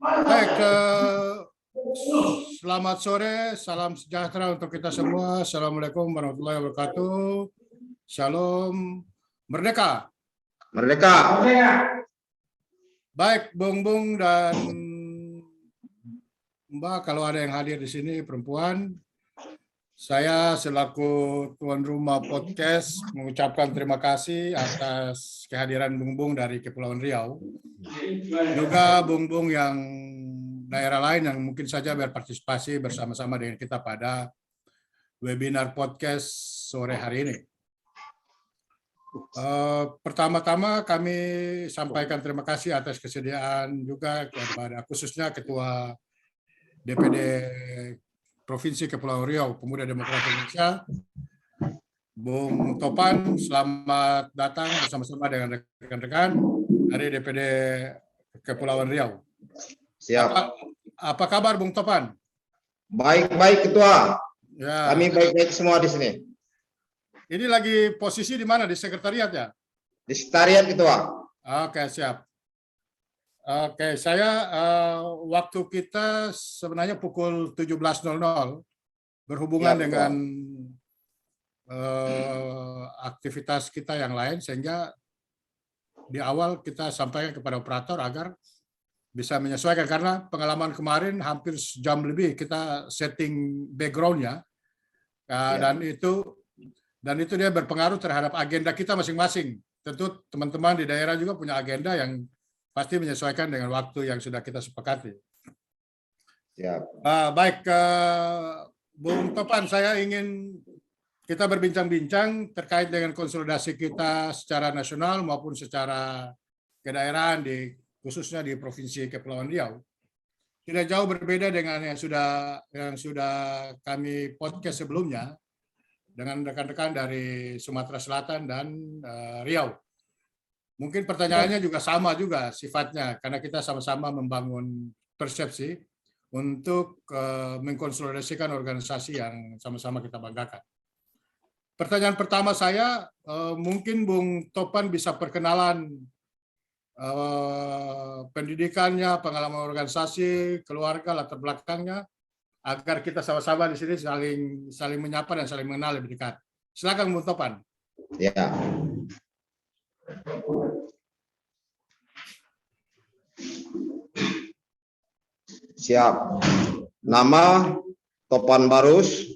Baik, selamat sore, salam sejahtera untuk kita semua. Assalamualaikum warahmatullahi wabarakatuh. Shalom, merdeka. Merdeka. Baik, Bung dan Mbak, kalau ada yang hadir di sini perempuan, saya selaku tuan rumah podcast mengucapkan terima kasih atas kehadiran Bung dari Kepulauan Riau. Juga Bung yang daerah lain yang mungkin saja berpartisipasi bersama-sama dengan kita pada webinar podcast sore hari ini. Pertama-tama kami sampaikan terima kasih atas kesediaan juga kepada khususnya Ketua DPD Provinsi Kepulauan Riau, Pemuda Demokrat Indonesia, Bung Topan. Selamat datang bersama-sama dengan rekan-rekan dari DPD Kepulauan Riau. Siap. Apa kabar Bung Topan? Baik-baik Ketua. Ya. Kami baik-baik semua di sini. Ini lagi posisi di mana? Di sekretariat ya? Di sekretariat Ketua. Oke, siap. Oke, saya waktu kita sebenarnya pukul 17.00 berhubungan Ya, dengan aktivitas kita yang lain, sehingga di awal kita sampaikan kepada operator agar bisa menyesuaikan, karena pengalaman kemarin hampir sejam lebih kita setting background-nya, dan itu dia berpengaruh terhadap agenda kita masing-masing. Tentu teman-teman di daerah juga punya agenda yang pasti menyesuaikan dengan waktu yang sudah kita sepakati. Siap. Baik, Bung Topan, saya ingin kita berbincang-bincang terkait dengan konsolidasi kita secara nasional maupun secara kedaerahan, khususnya di Provinsi Kepulauan Riau. Tidak jauh berbeda dengan yang sudah kami podcast sebelumnya dengan rekan-rekan dari Sumatera Selatan dan Riau. Mungkin pertanyaannya juga sama juga sifatnya, karena kita sama-sama membangun persepsi untuk mengkonsolidasikan organisasi yang sama-sama kita banggakan. Pertanyaan pertama saya, mungkin Bung Topan bisa perkenalan pendidikannya, pengalaman organisasi, keluarga, latar belakangnya, agar kita sama-sama di sini saling menyapa dan saling mengenal lebih dekat. Silakan Bung Topan. Ya. Siap. Nama Topan Barus,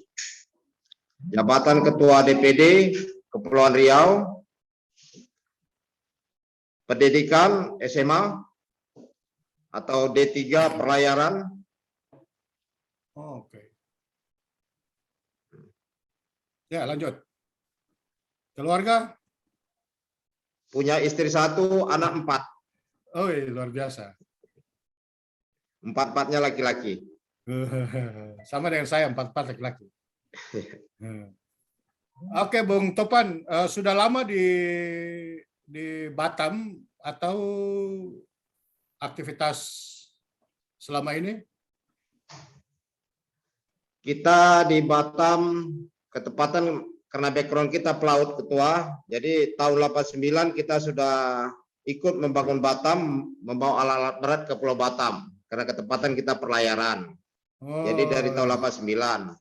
jabatan Ketua DPD Kepulauan Riau, pendidikan SMA atau D3 pelayaran. Oke. Ya, lanjut. Keluarga? Punya istri 1, anak 4. Oh, luar biasa. 4-4-nya laki-laki. Sama dengan saya, 4-4 laki-laki. Oke, Bung Topan, sudah lama di Batam atau aktivitas selama ini? Kita di Batam, ketepatan karena background kita pelaut Ketua, jadi tahun 89 kita sudah ikut membangun Batam, membawa alat-alat berat ke Pulau Batam, karena ketepatan kita perlayaran. Jadi dari tahun 89.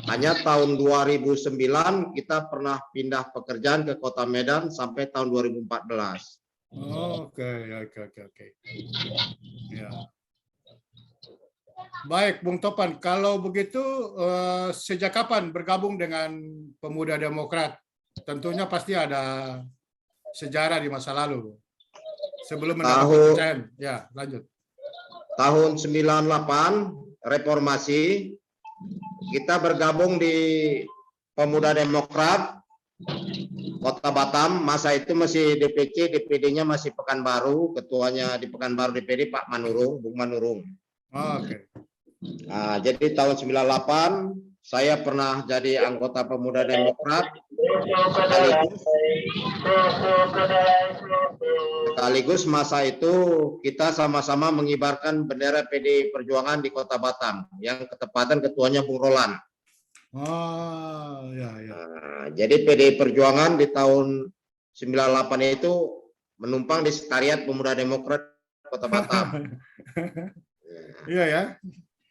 Hanya tahun 2009 kita pernah pindah pekerjaan ke Kota Medan sampai tahun 2014. Oke. Ya. Baik, Bung Topan, kalau begitu sejak kapan bergabung dengan Pemuda Demokrat? Tentunya pasti ada sejarah di masa lalu. Sebelum mendapat kepercayaan. Ya, lanjut. Tahun 98 reformasi, kita bergabung di Pemuda Demokrat Kota Batam. Masa itu masih DPC, DPD-nya masih Pekanbaru, ketuanya di Pekanbaru DPD Pak Manurung, Bung Manurung. Oke. Nah, jadi tahun 98 saya pernah jadi anggota Pemuda Demokrat, sekaligus masa itu kita sama-sama mengibarkan bendera PDI Perjuangan di Kota Batam, yang ketepatan ketuanya Bung Roland. Ya. Nah, jadi PDI Perjuangan di tahun 98 itu menumpang di sekretariat Pemuda Demokrat Kota Batam. Iya ya.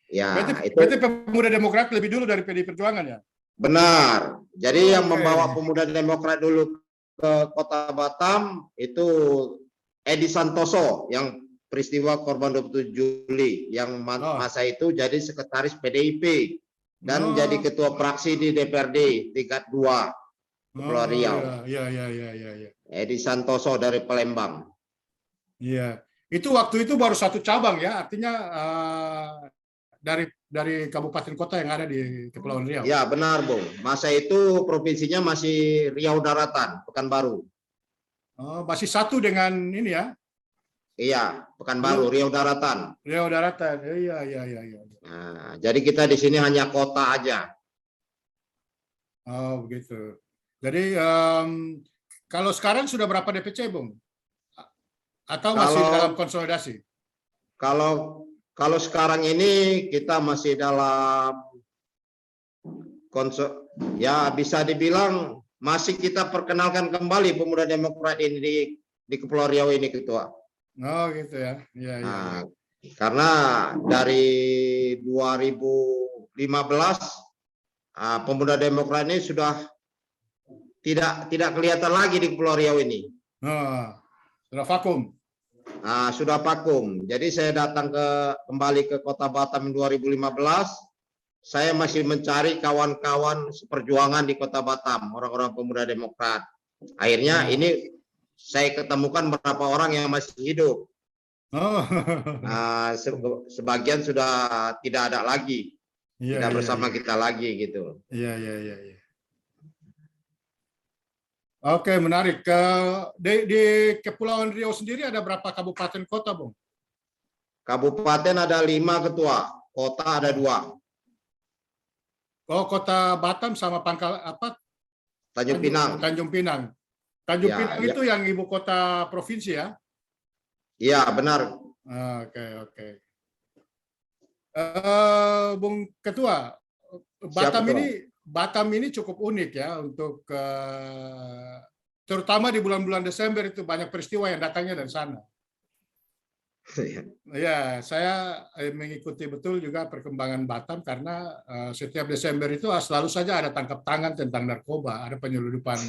Ya, itu Berarti Pemuda Demokrat lebih dulu dari PDI Perjuangan ya? benar. Jadi yang Oke. membawa Pemuda Demokrat dulu ke Kota Batam itu Edi Santoso yang peristiwa korban 27 Juli yang Oh. masa itu jadi sekretaris PDIP dan Oh. jadi ketua fraksi di DPRD tingkat 2 Kepulauan Riau. Iya. Edi Santoso dari Palembang. Iya. Itu waktu itu baru satu cabang ya, artinya dari kabupaten kota yang ada di Kepulauan Riau. Ya, benar, Bung. Masa itu provinsinya masih Riau Daratan, Pekanbaru. Oh, masih satu dengan ini ya, Iya, Pekanbaru, Riau Daratan. Riau Daratan. Iya. Nah, jadi kita di sini hanya kota aja. Oh, begitu. Jadi kalau sekarang sudah berapa DPC, Bung? Atau masih dalam konsolidasi? Kalau sekarang ini kita masih dalam ya bisa dibilang masih kita perkenalkan kembali Pemuda Demokrat ini di Kepulauan Riau ini, Ketua. Oh, gitu ya. Iya. Nah, karena dari 2015 Pemuda Demokrat ini sudah tidak kelihatan lagi di Kepulauan Riau ini. Sudah vakum. Sudah vakum. Jadi saya datang kembali ke Kota Batam 2015. Saya masih mencari kawan-kawan seperjuangan di Kota Batam, orang-orang Pemuda Demokrat. Akhirnya ini saya ketemukan beberapa orang yang masih hidup. Sebagian sudah tidak ada lagi, tidak bersama kita lagi gitu. Iya. Oke, menarik. Di Kepulauan Riau sendiri ada berapa kabupaten kota, Bung? Kabupaten ada 5, Ketua. Kota ada 2. Oh, Kota Batam sama Pangkal apa? Tanjung Pinang. Tanjung Pinang. Tanjung Pinang itu yang ibu kota provinsi ya? Iya, benar. Oke. Bung Ketua, Batam ini cukup unik ya untuk terutama di bulan-bulan Desember itu banyak peristiwa yang datangnya dari sana. Ya, saya mengikuti betul juga perkembangan Batam karena setiap Desember itu selalu saja ada tangkap tangan tentang narkoba, ada penyelundupan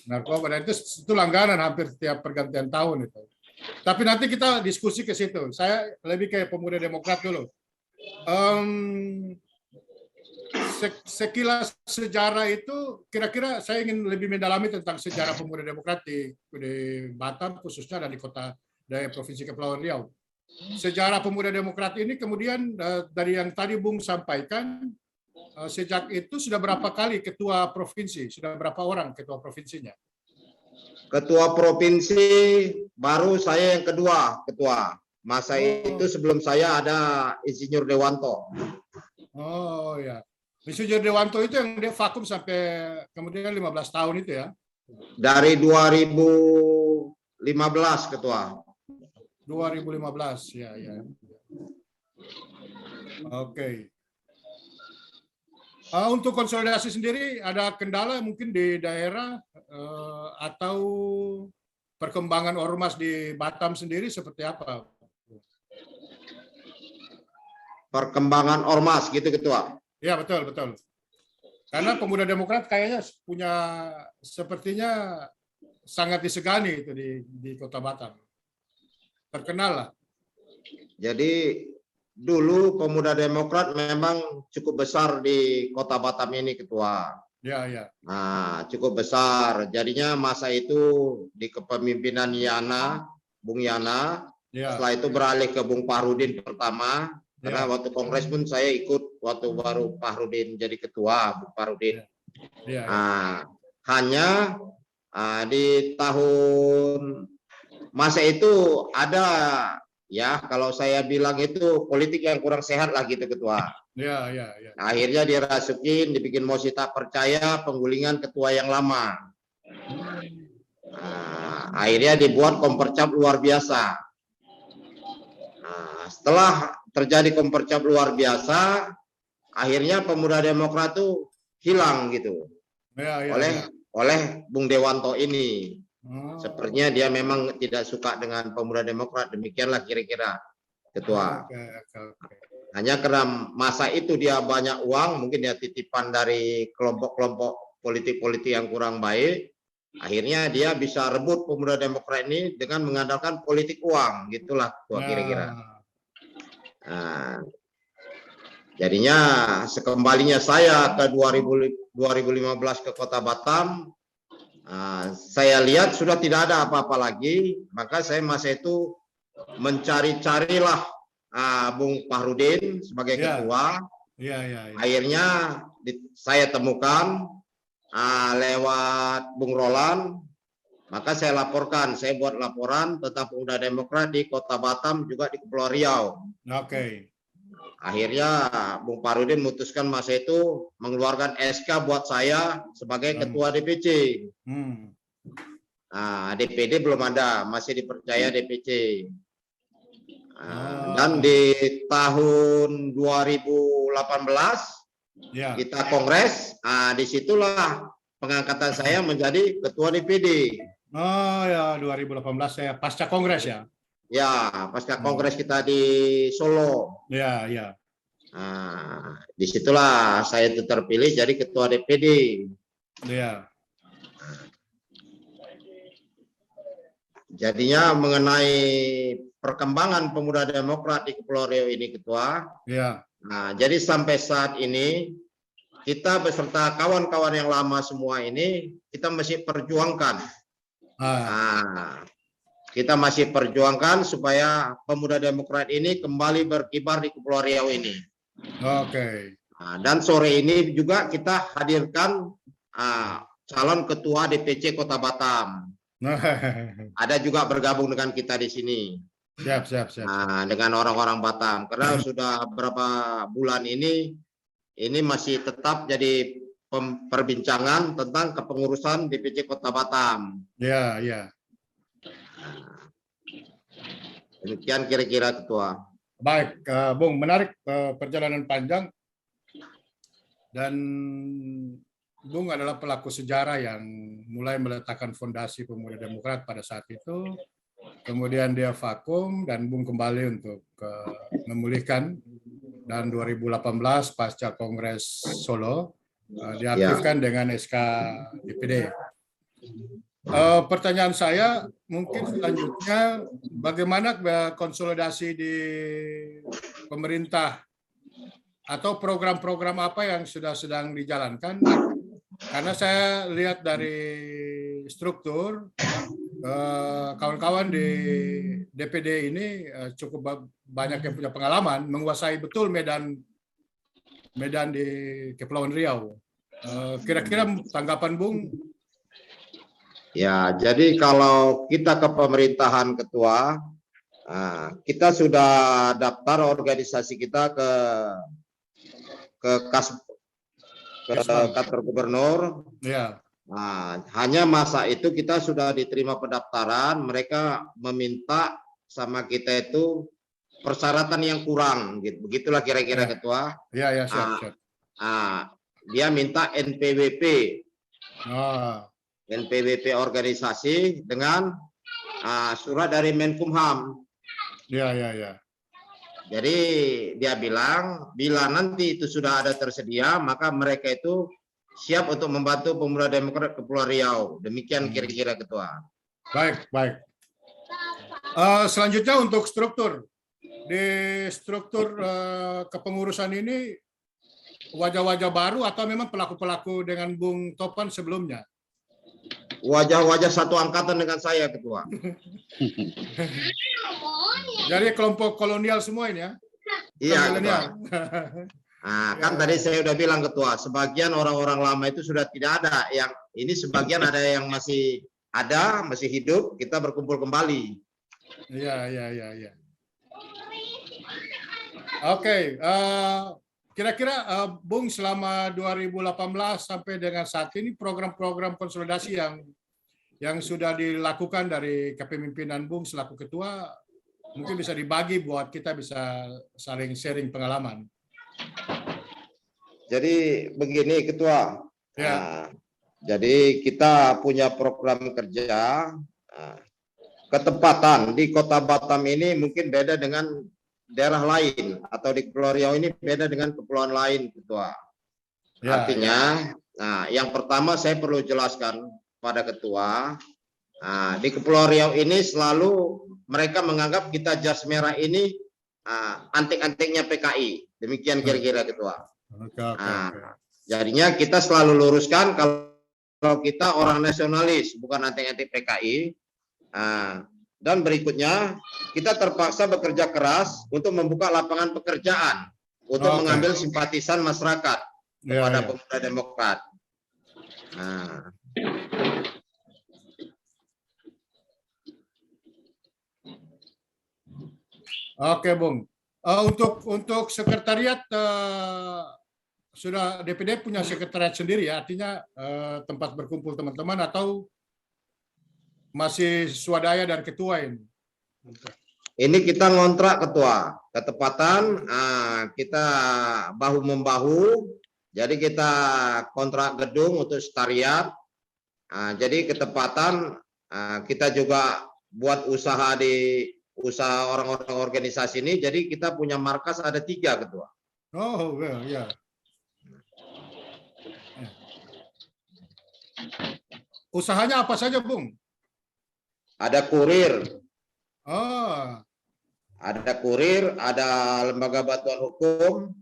narkoba, dan itu langganan hampir setiap pergantian tahun itu. Tapi nanti kita diskusi ke situ. Saya lebih kayak Pemuda Demokrat dulu. Sekilas sejarah itu, kira-kira saya ingin lebih mendalami tentang sejarah Pemuda Demokrat di Batam khususnya dan di kota dari Provinsi Kepulauan Riau. Sejarah Pemuda Demokrat ini kemudian dari yang tadi Bung sampaikan, sejak itu sudah berapa kali ketua provinsi, sudah berapa orang ketua provinsinya? Ketua provinsi baru saya yang kedua, Ketua. Masa itu sebelum saya ada Insinyur Dewanto. Oh ya, Insinyur Dewanto itu yang dia vakum sampai kemudian 15 tahun itu ya? Dari 2015, Ketua. 2015 ya. Oke. Untuk konsolidasi sendiri ada kendala mungkin di daerah atau perkembangan ormas di Batam sendiri seperti apa? Perkembangan ormas gitu, Ketua. Ya, betul. Karena Pemuda Demokrat kayaknya punya sepertinya sangat disegani itu di Kota Batam. Terkenal lah. Jadi dulu Pemuda Demokrat memang cukup besar di Kota Batam ini, Ketua. Ya. Nah, cukup besar. Jadinya masa itu di kepemimpinan Bung Yana. Ya. Setelah itu beralih ke Bung Pahrudin pertama. Karena waktu kongres pun saya ikut waktu baru Pahrudin jadi ketua, Bung Pahrudin. Ya. Hanya di tahun masa itu ada ya, kalau saya bilang itu politik yang kurang sehat lah gitu, Ketua. Ya. Akhirnya dirasukin, dibikin mosi tak percaya, penggulingan ketua yang lama. Akhirnya dibuat kompercap luar biasa. Setelah terjadi kompercap luar biasa, akhirnya Pemuda Demokrat itu hilang gitu. Ya. Oleh Bung Dewanto ini. Oh, Sepertinya dia memang tidak suka dengan Pemuda Demokrat, demikianlah kira-kira Ketua. oke, oke, oke. Hanya karena masa itu dia banyak uang, mungkin dia titipan dari kelompok-kelompok politik-politik yang kurang baik, akhirnya dia bisa rebut Pemuda Demokrat ini dengan mengandalkan politik uang, gitulah Ketua kira-kira. Nah, Nah, jadinya sekembalinya saya ke 2015 ke Kota Batam, saya lihat sudah tidak ada apa-apa lagi, maka saya masa itu mencari-carilah Bung Fahrudin sebagai ya, ketua. ya, ya, ya. Akhirnya saya temukan lewat Bung Roland, maka saya laporkan, saya buat laporan tentang Pemuda Demokrat di Kota Batam juga di Kepulauan Riau. Oke. Akhirnya Bung Fahrudin memutuskan masa itu mengeluarkan SK buat saya sebagai ketua DPC. Hmm. DPD belum ada, masih dipercaya DPC. Oh, Dan di tahun 2018 ya. kita kongres, disitulah pengangkatan saya menjadi ketua DPD. Oh ya, 2018 saya pasca kongres ya. Ya, pasca kongres kita di Solo. Ya, ya. Disitulah saya itu terpilih jadi ketua DPD. Ya. Jadinya mengenai perkembangan Pemuda Demokrat di Kepulauan Riau ini ketua. Ya. Jadi sampai saat ini kita beserta kawan-kawan yang lama semua ini kita masih perjuangkan. Kita masih perjuangkan supaya Pemuda Demokrat ini kembali berkibar di Kepulauan Riau ini. Oke. Dan sore ini juga kita hadirkan calon ketua DPC Kota Batam. Ada juga bergabung dengan kita di sini. Siap, siap, siap. Dengan orang-orang Batam. Karena sudah beberapa bulan ini masih tetap jadi perbincangan tentang kepengurusan DPC Kota Batam. Ya, ya. Demikian kira-kira ketua. Baik, Bung, menarik perjalanan panjang dan Bung adalah pelaku sejarah yang mulai meletakkan fondasi Pemuda Demokrat pada saat itu. Kemudian dia vakum dan Bung kembali untuk memulihkan. Dan 2018 pasca Kongres Solo diaktifkan dengan SK DPD. Pertanyaan saya mungkin selanjutnya bagaimana konsolidasi di pemerintah atau program-program apa yang sudah sedang dijalankan? Karena saya lihat dari struktur kawan-kawan di DPD ini cukup banyak yang punya pengalaman menguasai betul medan di Kepulauan Riau. Kira-kira tanggapan Bung? Ya, jadi kalau kita ke pemerintahan ketua, kita sudah daftar organisasi kita ke kantor gubernur. Ya. Hanya masa itu kita sudah diterima pendaftaran, mereka meminta sama kita itu persyaratan yang kurang, gitu. Begitulah kira-kira ketua. Ya, ya, siap. Dia minta NPWP. NPWP organisasi dengan surat dari Menkumham. Ya, ya, ya. Jadi dia bilang bila nanti itu sudah ada tersedia, maka mereka itu siap untuk membantu Pemuda Demokrat Kepulauan Riau. Demikian kira-kira ketua. Baik, baik. Selanjutnya untuk struktur. Di struktur kepengurusan ini wajah-wajah baru atau memang pelaku-pelaku dengan Bung Topan sebelumnya? Wajah-wajah satu angkatan dengan saya ketua. Jadi kelompok kolonial semua ini ya? Iya ketua. Kan tadi saya udah bilang ketua, sebagian orang-orang lama itu sudah tidak ada, yang ini sebagian ada yang masih ada, masih hidup, kita berkumpul kembali. Iya. Oke, kira-kira Bung selama 2018 sampai dengan saat ini program-program konsolidasi yang sudah dilakukan dari kepemimpinan Bung selaku ketua mungkin bisa dibagi buat kita bisa saling sharing pengalaman. Jadi begini ketua, Jadi kita punya program kerja. Ketepatan di Kota Batam ini mungkin beda dengan daerah lain, atau di Pulau Riau ini beda dengan kepulauan lain, Ketua. Ya, Artinya, nah, yang pertama saya perlu jelaskan pada Ketua, di Kepulauan Riau ini selalu mereka menganggap kita jas merah ini antek-anteknya PKI. Demikian kira-kira, Ketua. oke, oke, Nah, oke. jadinya kita selalu luruskan kalau kita orang nasionalis, bukan antek-antek PKI. Dan berikutnya, kita terpaksa bekerja keras untuk membuka lapangan pekerjaan untuk Oke. mengambil simpatisan masyarakat Ya, kepada ya. Pemuda Demokrat. Oke, Bung. Untuk sekretariat sudah DPD punya sekretariat sendiri ya, artinya tempat berkumpul teman-teman, atau masih swadaya dan ketua ini? Ini kita ngontrak, Ketua. Ketepatan kita bahu membahu. Jadi kita kontrak gedung untuk sekretariat. Jadi ketepatan kita juga buat usaha orang-orang organisasi ini. Jadi kita punya markas ada 3, Ketua. Oh, well, ya. Usahanya apa saja, Bung? Ada kurir, Oh, ada lembaga bantuan hukum,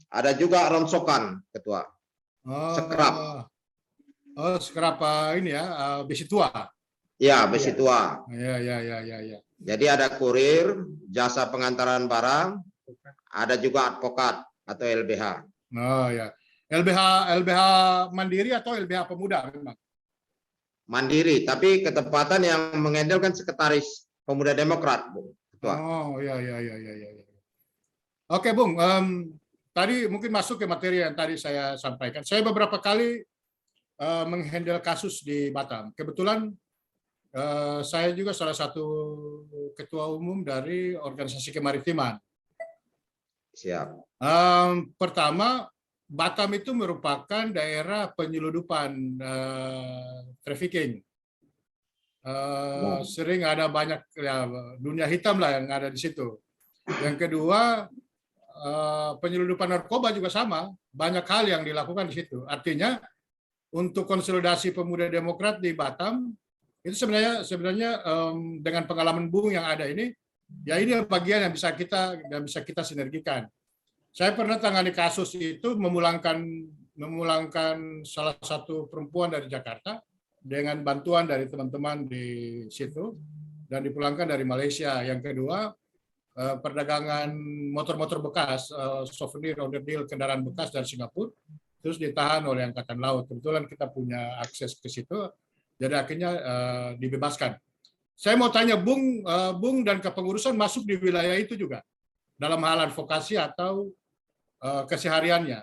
ada juga ronsokan, Ketua. Sekrap. Oh, sekerap ini ya, besi tua. Ya, besi tua. Ya, ya, ya, ya, ya. Jadi ada kurir, jasa pengantaran barang, ada juga advokat atau LBH. Oh ya, LBH Mandiri atau LBH Pemuda memang? Mandiri, tapi ketepatan yang mengendalikan sekretaris Pemuda Demokrat, Bu. Ketua. Oh ya, ya, ya, ya, ya. Oke, Bung. Tadi mungkin masuk ke materi yang tadi saya sampaikan. Saya beberapa kali menghandle kasus di Batam. Kebetulan saya juga salah satu ketua umum dari organisasi kemaritiman. Siap. Pertama, Batam itu merupakan daerah penyeludupan trafficking. Sering ada banyak ya, dunia hitam lah yang ada di situ. Yang kedua, penyeludupan narkoba juga sama, banyak hal yang dilakukan di situ. Artinya untuk konsolidasi Pemuda Demokrat di Batam itu sebenarnya dengan pengalaman Bung yang ada ini, ya ini bagian yang bisa kita sinergikan. Saya pernah tangani kasus itu memulangkan salah satu perempuan dari Jakarta dengan bantuan dari teman-teman di situ dan dipulangkan dari Malaysia. Yang kedua, perdagangan motor-motor bekas, souvenir, onderdil kendaraan bekas dari Singapura, terus ditahan oleh Angkatan Laut. Kebetulan kita punya akses ke situ, jadi akhirnya dibebaskan. Saya mau tanya Bung dan kepengurusan masuk di wilayah itu juga dalam hal advokasi atau kesehariannya?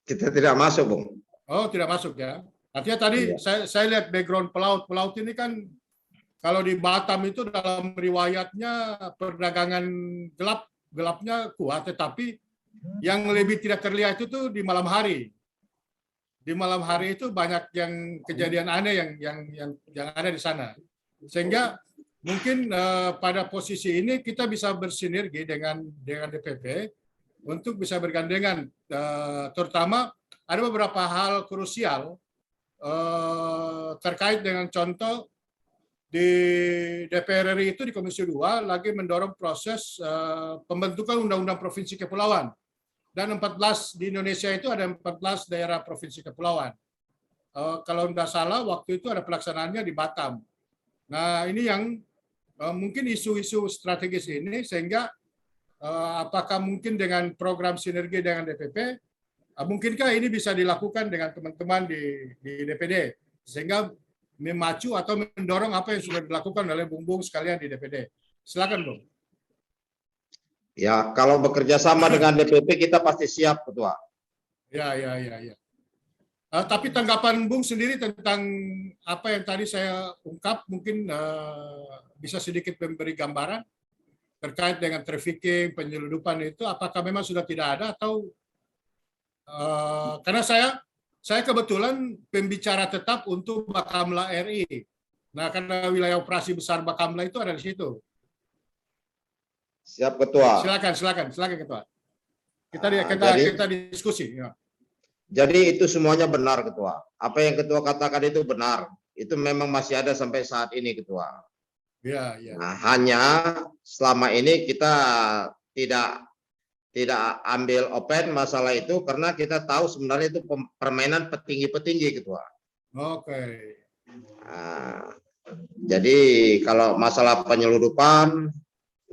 Kita tidak masuk, Bung. Oh, tidak masuk ya. Artinya tadi saya lihat background pelaut ini kan kalau di Batam itu dalam riwayatnya perdagangan gelapnya kuat, tetapi yang lebih tidak terlihat itu di malam hari. Di malam hari itu banyak yang kejadian aneh yang ada di sana. Sehingga mungkin pada posisi ini kita bisa bersinergi dengan DPP untuk bisa bergandengan, terutama ada beberapa hal krusial terkait dengan contoh di DPR RI itu di Komisi 2 lagi mendorong proses pembentukan Undang-Undang Provinsi Kepulauan, dan 14 di Indonesia itu ada 14 daerah provinsi kepulauan. Kalau tidak salah waktu itu ada pelaksanaannya di Batam. Nah ini yang mungkin isu-isu strategis ini, sehingga apakah mungkin dengan program sinergi dengan DPP, mungkinkah ini bisa dilakukan dengan teman-teman di DPD, sehingga memacu atau mendorong apa yang sudah dilakukan oleh Bung sekalian di DPD. Silakan, Bung. Ya, kalau bekerja sama dengan DPP kita pasti siap, Ketua. Ya. Tapi tanggapan Bung sendiri tentang apa yang tadi saya ungkap, mungkin bisa sedikit memberi gambaran terkait dengan trafficking, penyeludupan itu, apakah memang sudah tidak ada atau karena saya saya kebetulan pembicara tetap untuk Bakamla RI. Nah, karena wilayah operasi besar Bakamla itu ada di situ. Siap Ketua. Silakan Ketua. Jadi Kita diskusi. Ya. Jadi itu semuanya benar, Ketua. Apa yang Ketua katakan itu benar. Itu memang masih ada sampai saat ini, Ketua. Ya, ya. Nah, hanya selama ini kita tidak ambil open masalah itu karena kita tahu sebenarnya itu permainan petinggi-petinggi, Ketua. Oke. Nah, jadi kalau masalah penyeludupan,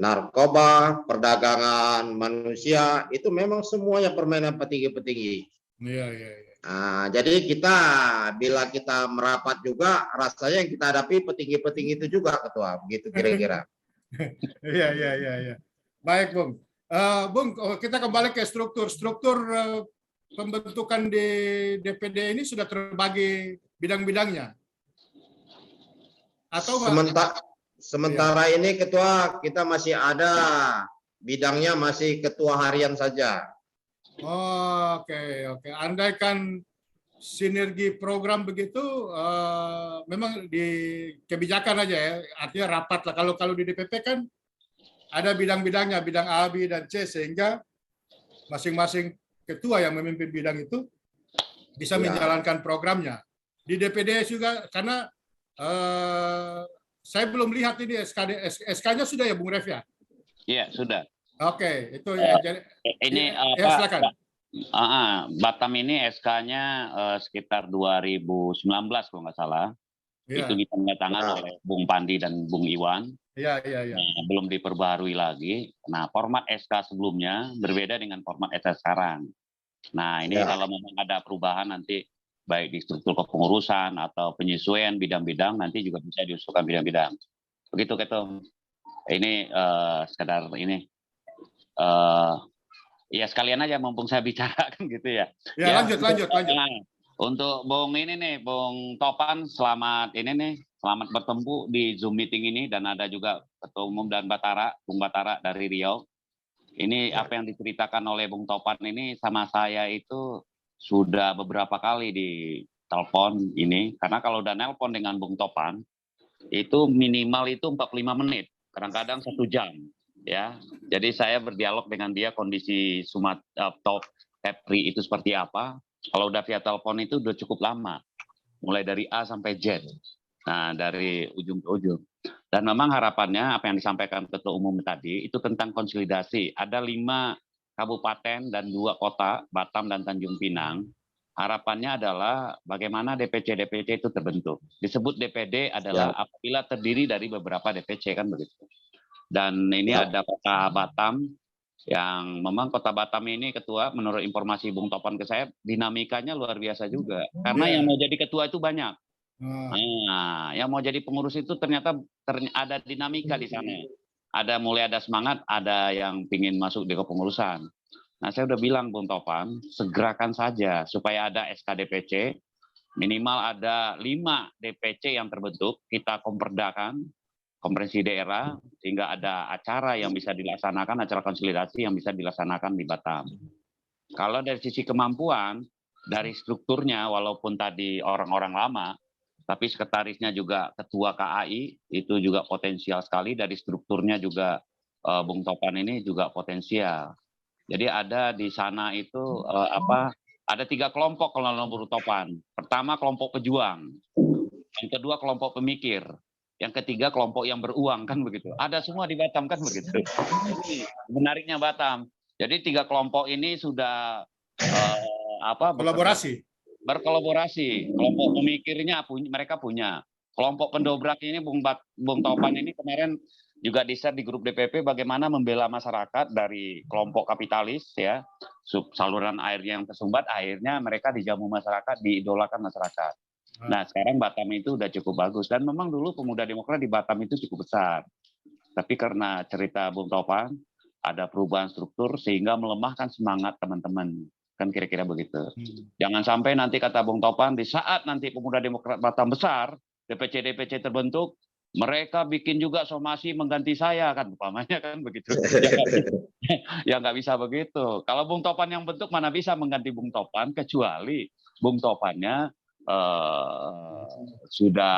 narkoba, perdagangan manusia, itu memang semuanya permainan petinggi-petinggi. Iya, iya, iya. Nah, jadi kita bila kita merapat juga rasanya yang kita hadapi petinggi-petinggi itu juga, Ketua, begitu kira-kira. Iya, iya, iya, iya. Baik, Bung. Bung, kita kembali ke struktur. Struktur pembentukan di DPD ini sudah terbagi bidang-bidangnya. Atau sementara ini, Ketua, kita masih ada bidangnya masih ketua harian saja. Oke. Andaikan sinergi program begitu, memang di kebijakan aja ya, artinya rapat lah. Kalau di DPP kan ada bidang-bidangnya, bidang A, B, dan C, sehingga masing-masing ketua yang memimpin bidang itu bisa menjalankan programnya. Di DPD juga, karena saya belum lihat ini SK-nya sudah ya, Bung Ref ya? Iya, sudah. Oke, itu ya. Ini ya, silakan. Batam ini SK-nya sekitar 2019 kalau nggak salah. Ya. Itu ditandatangani oleh Bung Pandi dan Bung Iwan. Iya. Nah, belum diperbaharui lagi. Nah, format SK sebelumnya berbeda dengan format SK sekarang. Nah, ini kalau memang ada perubahan nanti baik di struktur kepengurusan atau penyesuaian bidang-bidang, nanti juga bisa diusulkan bidang-bidang. Begitu, Ketum. Ini sekedar ini. Ya sekalian aja mumpung saya bicara kan gitu ya. Ya, lanjut. Untuk Bung ini nih, Bung Topan, selamat bertemu di Zoom meeting ini, dan ada juga Ketua Umum dan Bung Batara dari Riau. Ini apa yang diceritakan oleh Bung Topan ini sama saya itu sudah beberapa kali di telepon ini, karena kalau udah nelpon dengan Bung Topan itu minimal itu 45 menit, kadang-kadang 1 jam. Ya, jadi saya berdialog dengan dia kondisi top Kepri itu seperti apa. Kalau udah via telepon itu udah cukup lama, mulai dari A sampai Z. Nah, dari ujung ke ujung. Dan memang harapannya apa yang disampaikan Ketua Umum tadi itu tentang konsolidasi. Ada 5 kabupaten dan 2 kota, Batam dan Tanjung Pinang. Harapannya adalah bagaimana DPC itu terbentuk. Disebut DPD adalah apabila terdiri dari beberapa DPC, kan begitu. Dan ini ada kota Batam, yang memang kota Batam ini, Ketua, menurut informasi Bung Topan ke saya, dinamikanya luar biasa juga. Karena yang mau jadi ketua itu banyak. Nah, yang mau jadi pengurus itu ternyata ada dinamika di sana. Mulai ada semangat, ada yang ingin masuk di kepengurusan. Nah, saya udah bilang Bung Topan, segerakan saja supaya ada SK DPC, minimal ada 5 DPC yang terbentuk, kita komperdakan, konferensi daerah, sehingga ada acara yang bisa dilaksanakan, acara konsolidasi yang bisa dilaksanakan di Batam. Kalau dari sisi kemampuan, dari strukturnya, walaupun tadi orang-orang lama, tapi sekretarisnya juga ketua KAI, itu juga potensial sekali. Dari strukturnya juga Bung Topan ini juga potensial. Jadi ada di sana itu ada 3 kelompok kalau menurut Topan. Pertama kelompok pejuang, yang kedua kelompok pemikir, yang ketiga kelompok yang beruang, kan begitu. Ada semua di Batam, kan begitu. Ini menariknya Batam. Jadi 3 kelompok ini sudah berkolaborasi. Kelompok pemikirnya mereka punya. Kelompok pendobrak ini Bung Topan ini kemarin juga di-share di grup DPP bagaimana membela masyarakat dari kelompok kapitalis ya. Saluran air yang tersumbat, akhirnya mereka dijamu masyarakat, diidolakan masyarakat. Nah, sekarang Batam itu udah cukup bagus. Dan memang dulu pemuda Demokrat di Batam itu cukup besar. Tapi karena cerita Bung Topan, ada perubahan struktur sehingga melemahkan semangat teman-teman. Kan kira-kira begitu. Jangan sampai nanti kata Bung Topan, di saat nanti pemuda Demokrat Batam besar, DPC terbentuk, mereka bikin juga somasi mengganti saya, kan umpamanya, kan begitu. Ya nggak bisa begitu. Kalau Bung Topan yang bentuk, mana bisa mengganti Bung Topan, kecuali Bung Topannya sudah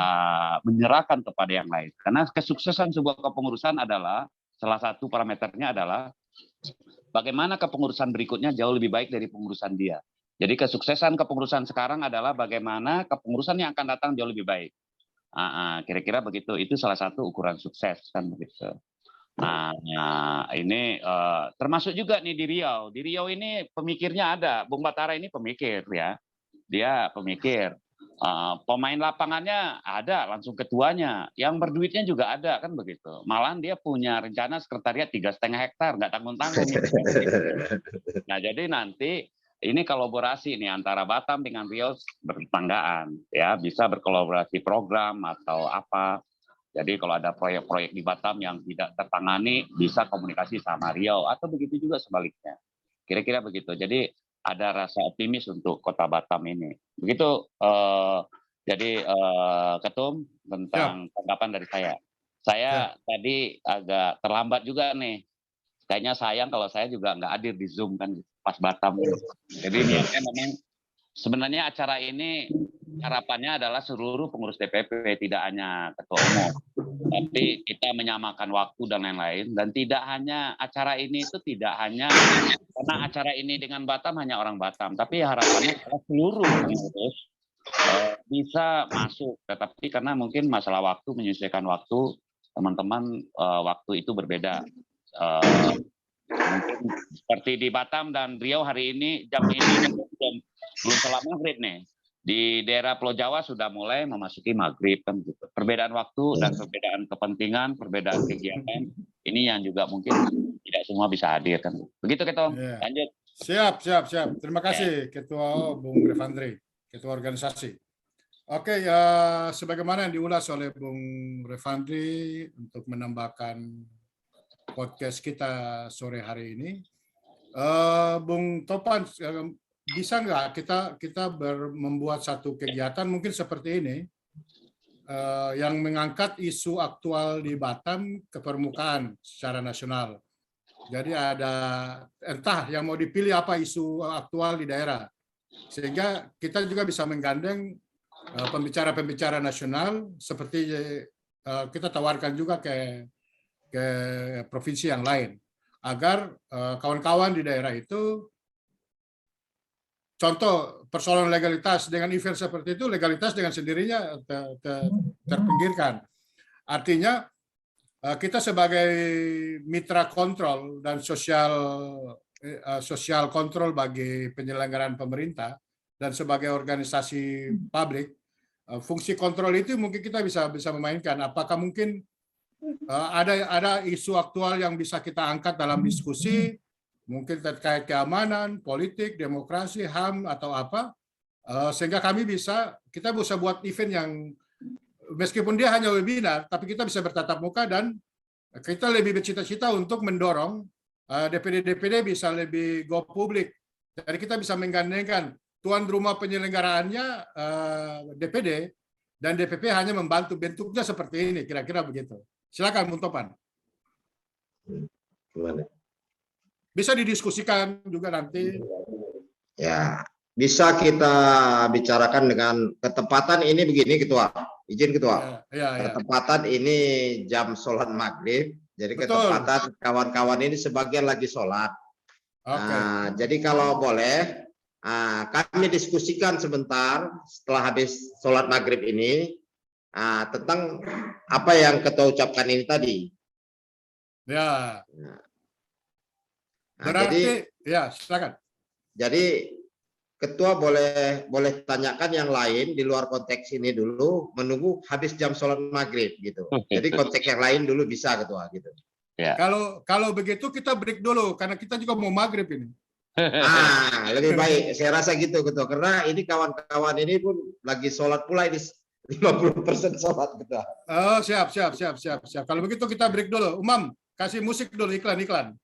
menyerahkan kepada yang lain. Karena kesuksesan sebuah kepengurusan adalah salah satu parameternya adalah bagaimana kepengurusan berikutnya jauh lebih baik dari pengurusan dia. Jadi kesuksesan kepengurusan sekarang adalah bagaimana kepengurusan yang akan datang jauh lebih baik. Kira-kira begitu. Itu salah satu ukuran sukses kan begitu. Nah, ini termasuk juga nih di Riau. Di Riau ini pemikirnya ada. Bung Batara ini pemikir ya. Dia pemikir. Pemain lapangannya ada, langsung ketuanya. Yang berduitnya juga ada kan begitu. Malahan dia punya rencana sekretariat 3,5 hektar, nggak tanggung-tanggung. Nah, jadi nanti ini kolaborasi nih antara Batam dengan Riau bertetanggaan, ya bisa berkolaborasi program atau apa. Jadi kalau ada proyek-proyek di Batam yang tidak tertangani, bisa komunikasi sama Riau atau begitu juga sebaliknya. Kira-kira begitu. Jadi ada rasa optimis untuk Kota Batam ini. Begitu. Jadi Ketum tentang tanggapan dari saya. Saya tadi agak terlambat juga nih. Kayaknya sayang kalau saya juga nggak hadir di Zoom kan pas Batam. Jadi niatnya memang sebenarnya acara ini harapannya adalah seluruh pengurus DPP, tidak hanya ketua umum. Tapi kita menyamakan waktu dan lain-lain. Dan tidak hanya acara ini itu tidak hanya karena acara ini dengan Batam hanya orang Batam. Tapi harapannya adalah seluruh pengurus bisa masuk. Tetapi karena mungkin masalah waktu, menyesuaikan waktu, teman-teman waktu itu berbeda. Mungkin seperti di Batam dan Riau hari ini jam ini belum salat maghrib nih. Di daerah Pulau Jawa sudah mulai memasuki maghrib kan gitu. Perbedaan waktu dan perbedaan kepentingan, perbedaan kegiatan ini yang juga mungkin tidak semua bisa hadir kan. Begitu Ketum. Lanjut. Siap. Terima kasih Ketua Bung Revandri, Ketua organisasi. Oke, sebagaimana yang diulas oleh Bung Revandri untuk menambahkan podcast kita sore hari ini, Bung Topan, bisa nggak kita membuat satu kegiatan mungkin seperti ini yang mengangkat isu aktual di Batam ke permukaan secara nasional. Jadi ada entah yang mau dipilih apa isu aktual di daerah, sehingga kita juga bisa menggandeng pembicara-pembicara nasional seperti kita tawarkan juga ke provinsi yang lain, agar kawan-kawan di daerah itu, contoh persoalan legalitas dengan event seperti itu, legalitas dengan sendirinya terpinggirkan. Artinya kita sebagai mitra kontrol dan sosial kontrol bagi penyelenggaraan pemerintah dan sebagai organisasi publik, fungsi kontrol itu mungkin kita bisa memainkan. Apakah mungkin ada isu aktual yang bisa kita angkat dalam diskusi, mungkin terkait keamanan, politik, demokrasi, HAM atau apa, sehingga kita bisa buat event yang meskipun dia hanya webinar, tapi kita bisa bertatap muka dan kita lebih bercita-cita untuk mendorong DPD-DPD bisa lebih go publik. Jadi kita bisa menggandengkan tuan rumah penyelenggaraannya DPD dan DPP hanya membantu, bentuknya seperti ini, kira-kira begitu. Silakan Bung Topan. Gimana? Bisa didiskusikan juga nanti. Ya, bisa kita bicarakan dengan ketepatan ini begini Ketua. Izin Ketua. Ya. Ketepatan ini jam sholat maghrib. Jadi Betul. ketepatan kawan-kawan ini sebagian lagi sholat. Okay. Jadi kalau boleh kami diskusikan sebentar setelah habis sholat maghrib ini tentang apa yang Ketua ucapkan ini tadi. Ya. Berarti, ya silakan. Jadi Ketua boleh tanyakan yang lain di luar konteks ini dulu, menunggu habis jam sholat maghrib gitu. Jadi konteks yang lain dulu bisa Ketua gitu. Ya. Kalau begitu kita break dulu karena kita juga mau maghrib ini. Lebih baik saya rasa gitu Ketua, karena ini kawan-kawan ini pun lagi sholat pula ini 50% sholat Ketua. Oh siap. Kalau begitu kita break dulu. Umam, kasih musik dulu, iklan.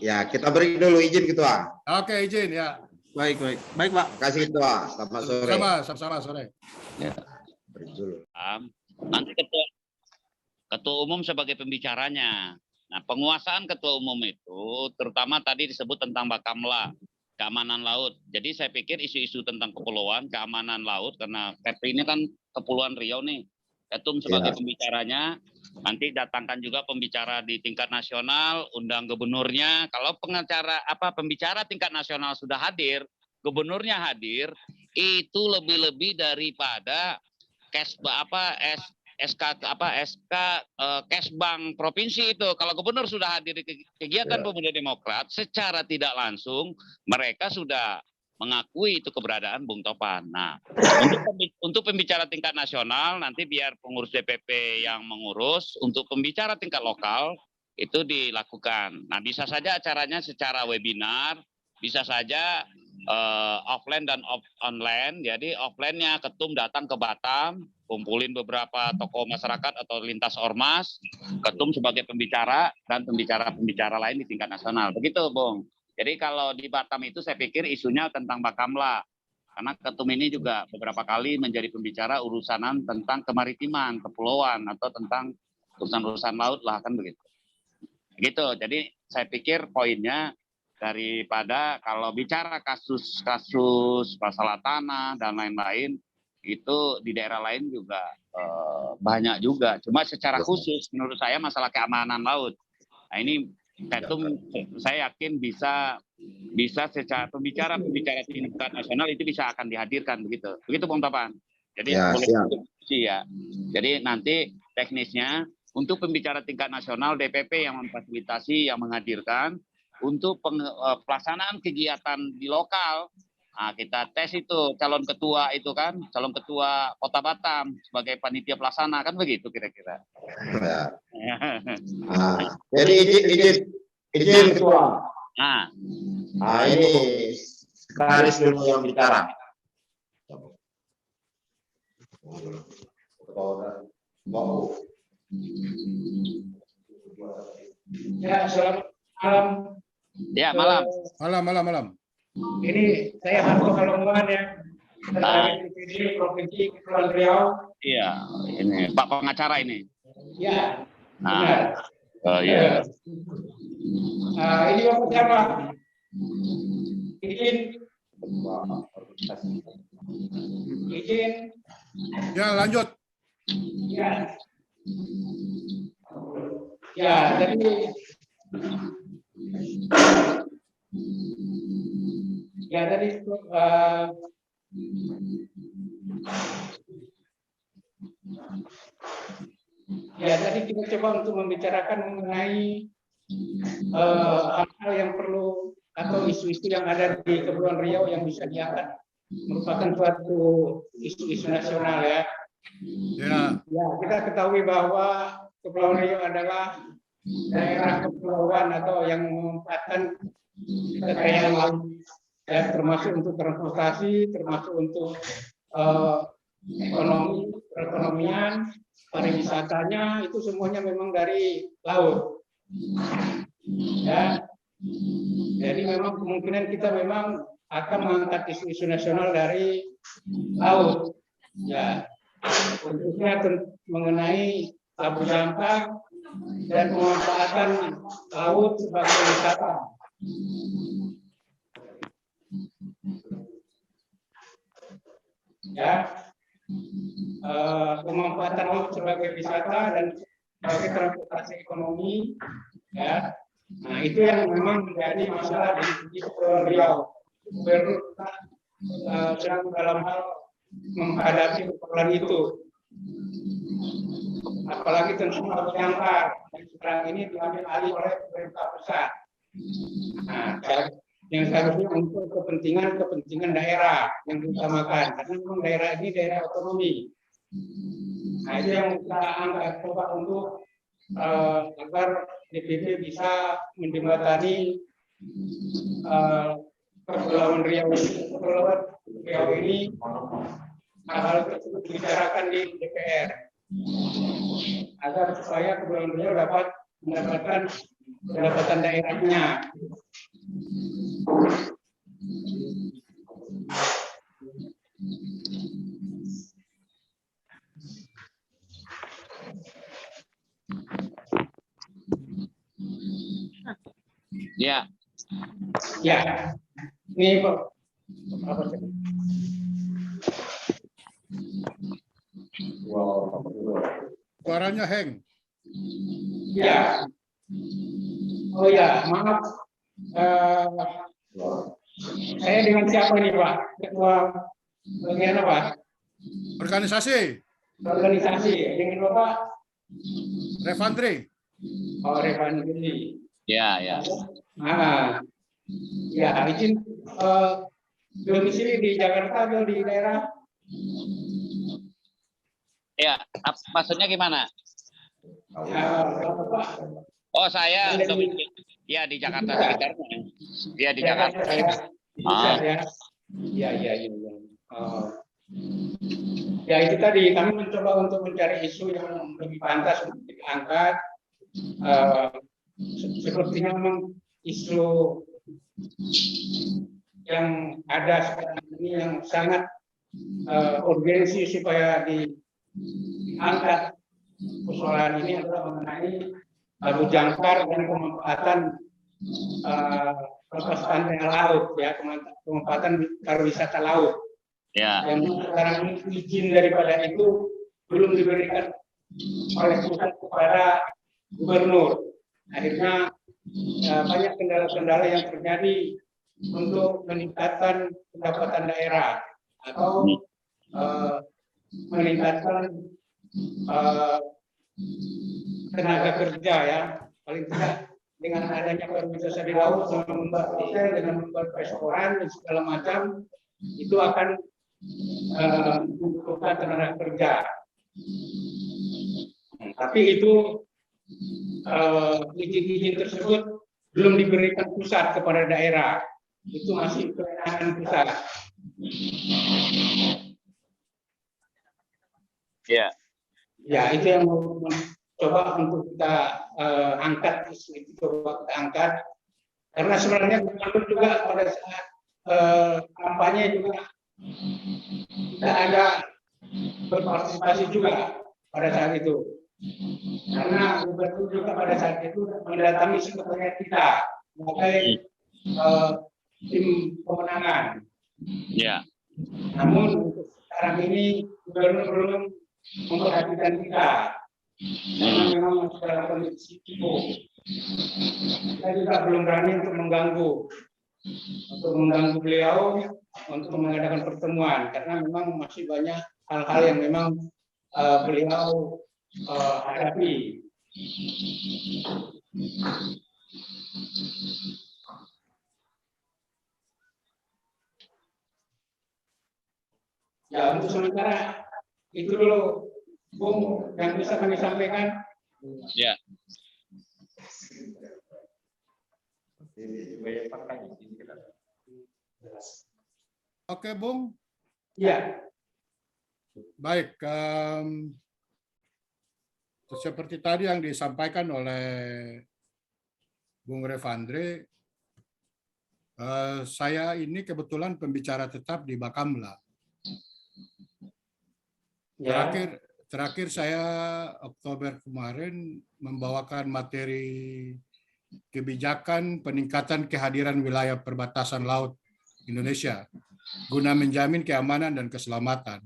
Ya kita break dulu, izin Ketua. Oke, izin ya. Baik Pak. Kasih Ketua, selamat sore. Sama sore. Ya. Break dulu. Nanti ketua umum sebagai pembicaranya. Nah, penguasaan ketua umum itu terutama tadi disebut tentang Bakamla. keamanan laut. Jadi saya pikir isu-isu tentang kepulauan, keamanan laut, karena Kepri ini kan Kepulauan Riau nih. Ketum sebagai pembicaranya, nanti datangkan juga pembicara di tingkat nasional, undang gubernurnya. Kalau pembicara tingkat nasional sudah hadir, gubernurnya hadir, itu lebih-lebih daripada Kesbang provinsi itu. Kalau gubernur sudah hadir di kegiatan Pemuda Demokrat, secara tidak langsung mereka sudah mengakui itu keberadaan Bung Topan. Nah, untuk pembicara tingkat nasional nanti biar pengurus DPP yang mengurus, untuk pembicara tingkat lokal itu dilakukan. Nah, bisa saja acaranya secara webinar, bisa saja offline dan online. Jadi offline-nya ketum datang ke Batam, kumpulin beberapa tokoh masyarakat atau lintas ormas, ketum sebagai pembicara dan pembicara-pembicara lain di tingkat nasional. Begitu, Bung. Jadi kalau di Batam itu saya pikir isunya tentang Bakamla. Karena ketum ini juga beberapa kali menjadi pembicara urusanan tentang kemaritiman, kepulauan, atau tentang urusan-urusan laut lah, kan begitu. Gitu. Jadi saya pikir poinnya daripada kalau bicara kasus-kasus masalah tanah dan lain-lain, itu di daerah lain juga banyak juga. Cuma secara khusus menurut saya masalah keamanan laut. Nah ini Ketum saya yakin bisa secara pembicara tingkat nasional itu bisa akan dihadirkan begitu. Begitu Bung Topan. Jadi Jadi nanti teknisnya untuk pembicara tingkat nasional DPP yang memfasilitasi, yang menghadirkan untuk pelaksanaan kegiatan di lokal. Nah, kita tes itu calon ketua Kota Batam sebagai panitia pelaksana, kan begitu kira-kira. Ya. Jadi izin ketua. Ini sekretaris dulu yang bicara. Ya, selamat malam. Ya, malam. Malam. Ini saya Harto Kalongan ya, dari DPD Provinsi Kepulauan Riau. Iya, ini Pak pengacara ini. Ya, benar. Oh iya. Ini yang pertama. Izin. Ya, lanjut. Ya, jadi tadi kita coba untuk membicarakan mengenai hal-hal yang perlu atau isu-isu yang ada di Kepulauan Riau yang bisa diangkat merupakan suatu isu-isu nasional ya. Ya, kita ketahui bahwa Kepulauan Riau adalah daerah kepulauan atau yang memanfaatkan kekayaan laut, ya, termasuk untuk transportasi, termasuk untuk perekonomian, pariwisatanya itu semuanya memang dari laut. Ya, jadi memang kemungkinan kita memang akan mengangkat isu-isu nasional dari laut. Ya, khususnya mengenai Labu Jampa dan pemanfaatan laut sebagai wisata. Ya, pemanfaatan laut sebagai wisata dan sebagai transportasi ekonomi. Ya, nah itu yang memang menjadi masalah di Kepulauan Riau. Gubernur sedang dalam hal menghadapi persoalan itu. Apalagi tentang Labu Jampa yang sekarang ini diambil alih oleh pemerintah pusat. Nah, yang seharusnya untuk kepentingan daerah yang diutamakan, karena memang daerah ini daerah otonomi. Nah, itu yang kita angkat coba untuk agar DPP bisa menjembatani Kepulauan Riau ini hal tersebut dibicarakan di DPR agar supaya Kepulauan Riau dapat mendapatkan pendapatan daerahnya. Ya. Ya. Ini Pak, apa sih? Suaranya hang. Ya. Oh ya, maaf. Saya dengan siapa nih Pak? Ketua bagian apa? Organisasi Organisasi dengan Bapak. Revandre. Oh, Revandri. Ya, ya. Ah, ya izin domisili di Jakarta atau di daerah? Ya, maksudnya gimana? Bapak Oh, saya Ada di- domisili ya di Jakarta sekitarnya. Ya di Jakarta. Bisa ya. Iya, iya, iya. Oh. Ya itu tadi kami mencoba untuk mencari isu yang lebih pantas untuk diangkat. Sepertinya memang isu yang ada sekarang ini yang sangat urgensi supaya diangkat persoalan ini adalah mengenai Baru Jangkar dan pemanfaatan lepas pantai laut, ya, pemanfaatan pariwisata laut. Ya. Yang sekarang ini izin daripada itu belum diberikan oleh pusat kepada gubernur. Akhirnya banyak kendala-kendala yang terjadi untuk meningkatkan pendapatan daerah atau meningkatkan tenaga kerja, ya, paling tidak dengan adanya pariwisata di laut, dengan membuat hotel, dengan membuat restoran dan segala macam, itu akan membutuhkan tenaga kerja. Tapi itu izin-izin tersebut belum diberikan pusat kepada daerah, itu masih kewenangan pusat. Ya. Ya, itu yang mau coba untuk kita angkat, itu coba kita angkat. Karena sebenarnya gubernur juga pada saat kampanye juga kita ada berpartisipasi juga pada saat itu. Karena gubernur juga pada saat itu mendatangi sekretariat kita sebagai tim pemenangan. Ya. Namun untuk sekarang ini gubernur belum memperhatikan kita. Karena memang dalam kondisi sibuk. Kita juga belum berani untuk mengganggu beliau untuk mengadakan pertemuan karena memang masih banyak hal-hal yang memang beliau hadapi. Ya, untuk sementara itu dulu, Bung, yang bisa kami sampaikan. Ya. Oke, Bung. Ya. Baik. Seperti tadi yang disampaikan oleh Bung Revandre, saya ini kebetulan pembicara tetap di Bakamla. Ya. Terakhir saya Oktober kemarin membawakan materi kebijakan peningkatan kehadiran wilayah perbatasan laut Indonesia guna menjamin keamanan dan keselamatan.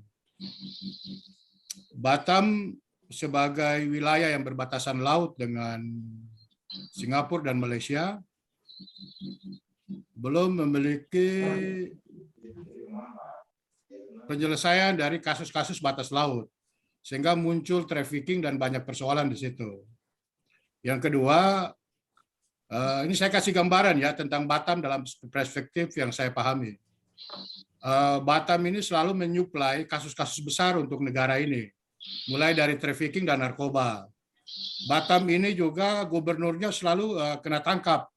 Batam sebagai wilayah yang berbatasan laut dengan Singapura dan Malaysia belum memiliki penyelesaian dari kasus-kasus batas laut, sehingga muncul trafficking dan banyak persoalan di situ. Yang kedua, ini saya kasih gambaran ya tentang Batam dalam perspektif yang saya pahami. Batam ini selalu menyuplai kasus-kasus besar untuk negara ini, mulai dari trafficking dan narkoba. Batam ini juga gubernurnya selalu kena tangkap.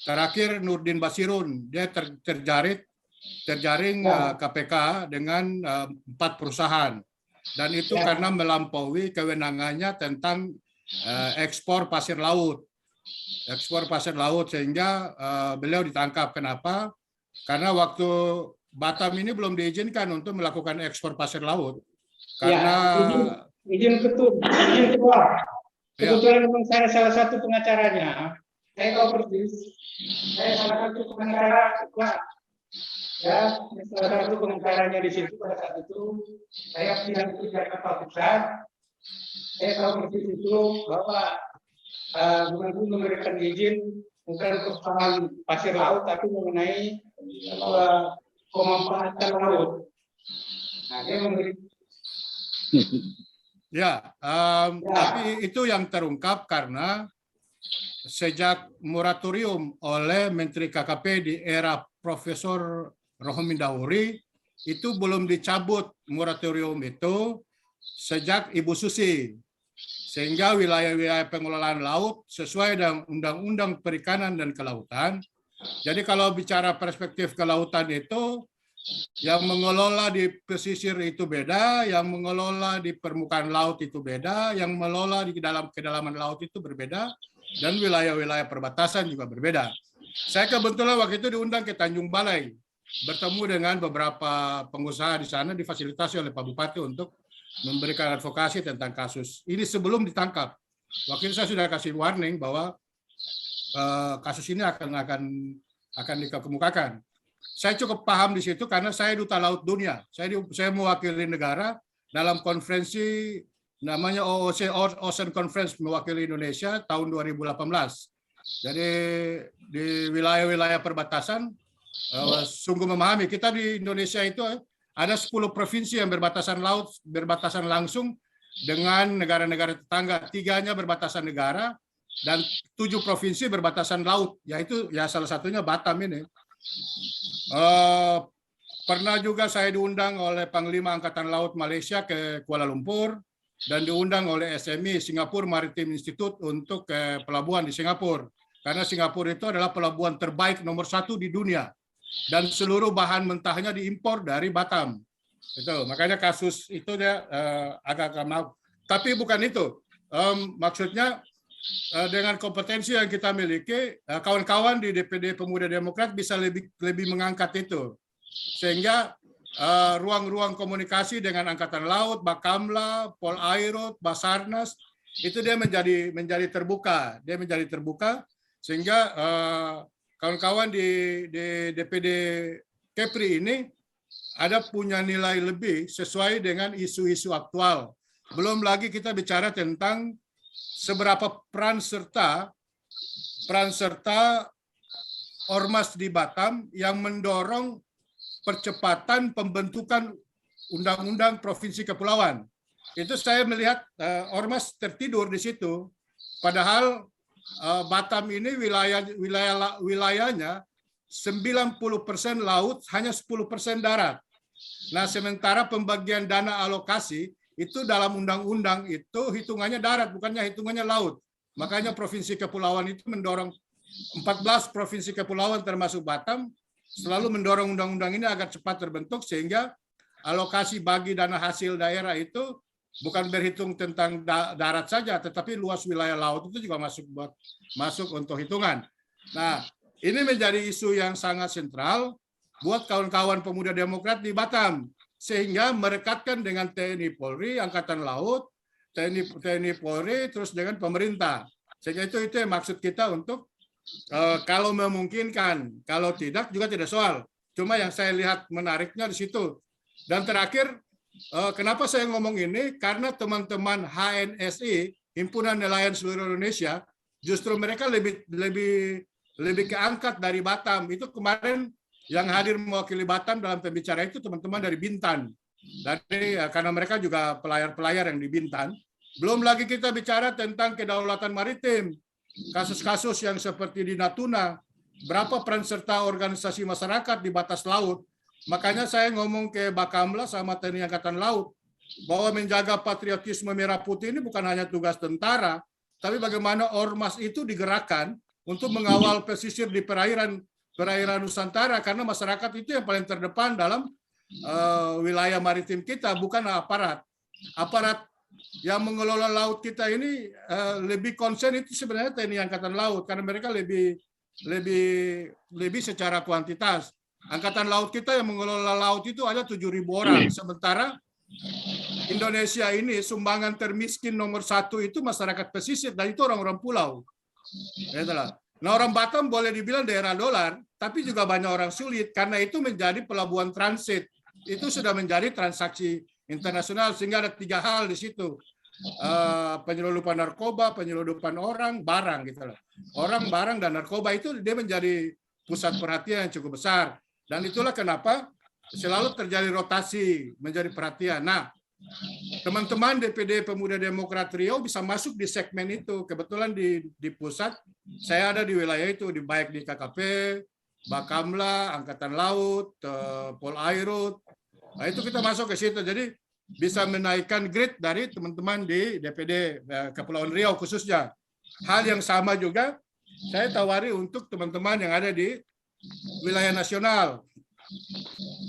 Terakhir Nurdin Basirun, dia terjaring KPK dengan 4 perusahaan. Dan itu karena melampaui kewenangannya tentang ekspor pasir laut. Sehingga beliau ditangkap. Kenapa? Karena waktu Batam ini belum diizinkan untuk melakukan ekspor pasir laut. Karena izin ketua. Kebetulan memang saya salah satu pengacaranya. Saya tahu persis. Saya salah satu pengacara Ya, salah satu pengacaranya di situ pada saat itu saya tidak punya kapal besar. Saya tahu persis itu bahwa gubernur memberikan izin bukan persoalan pasir laut, tapi mengenai pemanfaatan laut. Nah, dia memberi. Ya, tapi itu yang terungkap karena sejak moratorium oleh Menteri KKP di era Profesor Rohmin Dauri itu belum dicabut moratorium itu sejak Ibu Susi, sehingga wilayah-wilayah pengelolaan laut sesuai dengan Undang-Undang Perikanan dan Kelautan. Jadi kalau bicara perspektif kelautan itu, yang mengelola di pesisir itu beda, yang mengelola di permukaan laut itu beda, yang mengelola di dalam kedalaman laut itu berbeda, dan wilayah-wilayah perbatasan juga berbeda. Saya kebetulan waktu itu diundang ke Tanjung Balai, bertemu dengan beberapa pengusaha di sana, difasilitasi oleh Pak Bupati untuk memberikan advokasi tentang kasus ini sebelum ditangkap. Waktu itu saya sudah kasih warning bahwa kasus ini akan dikemukakan. Saya cukup paham di situ karena saya duta laut dunia. Saya mewakili negara dalam konferensi namanya OOC Ocean Conference mewakili Indonesia tahun 2018. Jadi di wilayah-wilayah perbatasan sungguh memahami. Kita di Indonesia itu ada 10 provinsi yang berbatasan laut, berbatasan langsung dengan negara-negara tetangga. 3-nya berbatasan negara dan 7 provinsi berbatasan laut. Yaitu ya salah satunya Batam ini. Pernah juga saya diundang oleh Panglima Angkatan Laut Malaysia ke Kuala Lumpur dan diundang oleh SMI Singapore Maritime Institute untuk ke pelabuhan di Singapura. Karena Singapura itu adalah pelabuhan terbaik nomor 1 di dunia dan seluruh bahan mentahnya diimpor dari Batam. Itu makanya kasus itu dia agak mau. Tapi bukan itu. Maksudnya dengan kompetensi yang kita miliki, kawan-kawan di DPD Pemuda Demokrat bisa lebih mengangkat itu, sehingga ruang-ruang komunikasi dengan Angkatan Laut, Bakamla, Polairut, Basarnas itu dia menjadi terbuka, sehingga kawan-kawan di DPD Kepri ini ada punya nilai lebih sesuai dengan isu-isu aktual. Belum lagi kita bicara tentang seberapa peran serta Ormas di Batam yang mendorong percepatan pembentukan Undang-Undang Provinsi Kepulauan. Itu saya melihat Ormas tertidur di situ. Padahal Batam ini wilayahnya 90% laut, hanya 10% darat. Nah, sementara pembagian dana alokasi itu dalam undang-undang itu hitungannya darat, bukannya hitungannya laut. Makanya Provinsi Kepulauan itu mendorong 14 provinsi kepulauan termasuk Batam selalu mendorong undang-undang ini agar cepat terbentuk sehingga alokasi bagi dana hasil daerah itu bukan berhitung tentang darat saja, tetapi luas wilayah laut itu juga masuk untuk hitungan. Nah, ini menjadi isu yang sangat sentral buat kawan-kawan pemuda Demokrat di Batam, sehingga merekatkan dengan TNI Polri, Angkatan Laut, TNI Polri, terus dengan pemerintah. Sehingga itu yang maksud kita untuk kalau memungkinkan, kalau tidak juga tidak soal. Cuma yang saya lihat menariknya di situ. Dan terakhir, kenapa saya ngomong ini? Karena teman-teman HNSI, Himpunan Nelayan Seluruh Indonesia, justru mereka lebih keangkat dari Batam. Itu kemarin yang hadir mewakili Batam dalam pembicaraan itu teman-teman dari Bintan. Karena mereka juga pelayar-pelayar yang di Bintan. Belum lagi kita bicara tentang kedaulatan maritim. Kasus-kasus yang seperti di Natuna, berapa peran serta organisasi masyarakat di batas laut. Makanya saya ngomong ke Bakamla sama TNI Angkatan Laut bahwa menjaga patriotisme merah putih ini bukan hanya tugas tentara, tapi bagaimana ormas itu digerakkan untuk mengawal pesisir di perairan Nusantara, karena masyarakat itu yang paling terdepan dalam wilayah maritim kita, bukan aparat. Aparat yang mengelola laut kita ini lebih konsen itu sebenarnya TNI Angkatan Laut, karena mereka lebih secara kuantitas. Angkatan Laut kita yang mengelola laut itu ada 7.000 orang, sementara Indonesia ini sumbangan termiskin nomor 1 itu masyarakat pesisir, dan itu orang-orang pulau. Nah, orang Batam boleh dibilang daerah dolar, tapi juga banyak orang sulit karena itu menjadi pelabuhan transit. Itu sudah menjadi transaksi internasional sehingga ada 3 hal di situ. Penyelundupan narkoba, penyelundupan orang, barang gitu loh. Orang, barang dan narkoba itu dia menjadi pusat perhatian yang cukup besar. Dan itulah kenapa selalu terjadi rotasi menjadi perhatian. Nah, teman-teman DPD Pemuda Demokrat Riau bisa masuk di segmen itu. Kebetulan di pusat saya ada di wilayah itu, baik di KKP, Bakamla, Angkatan Laut, Polairut. Nah, itu kita masuk ke situ. Jadi bisa menaikkan grade dari teman-teman di DPD Kepulauan Riau khususnya. Hal yang sama juga saya tawari untuk teman-teman yang ada di wilayah nasional.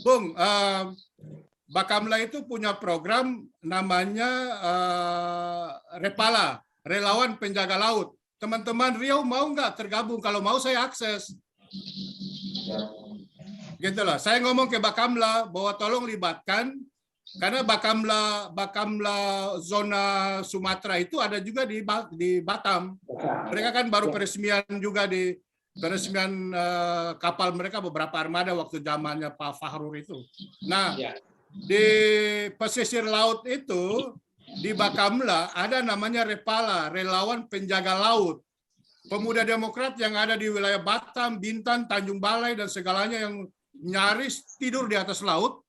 Bung, Bakamla itu punya program namanya Repala, Relawan Penjaga Laut. Teman-teman Riau mau nggak tergabung? Kalau mau saya akses. Gitu loh. Saya ngomong ke Bakamla bahwa tolong libatkan, karena Bakamla zona Sumatera itu ada juga di Batam. Mereka kan baru peresmian juga di peresmian kapal mereka beberapa armada waktu zamannya Pak Fahrur itu. Nah, di pesisir laut itu di Bakamla ada namanya Repala, Relawan Penjaga Laut. Pemuda Demokrat yang ada di wilayah Batam, Bintan, Tanjung Balai dan segalanya yang nyaris tidur di atas laut,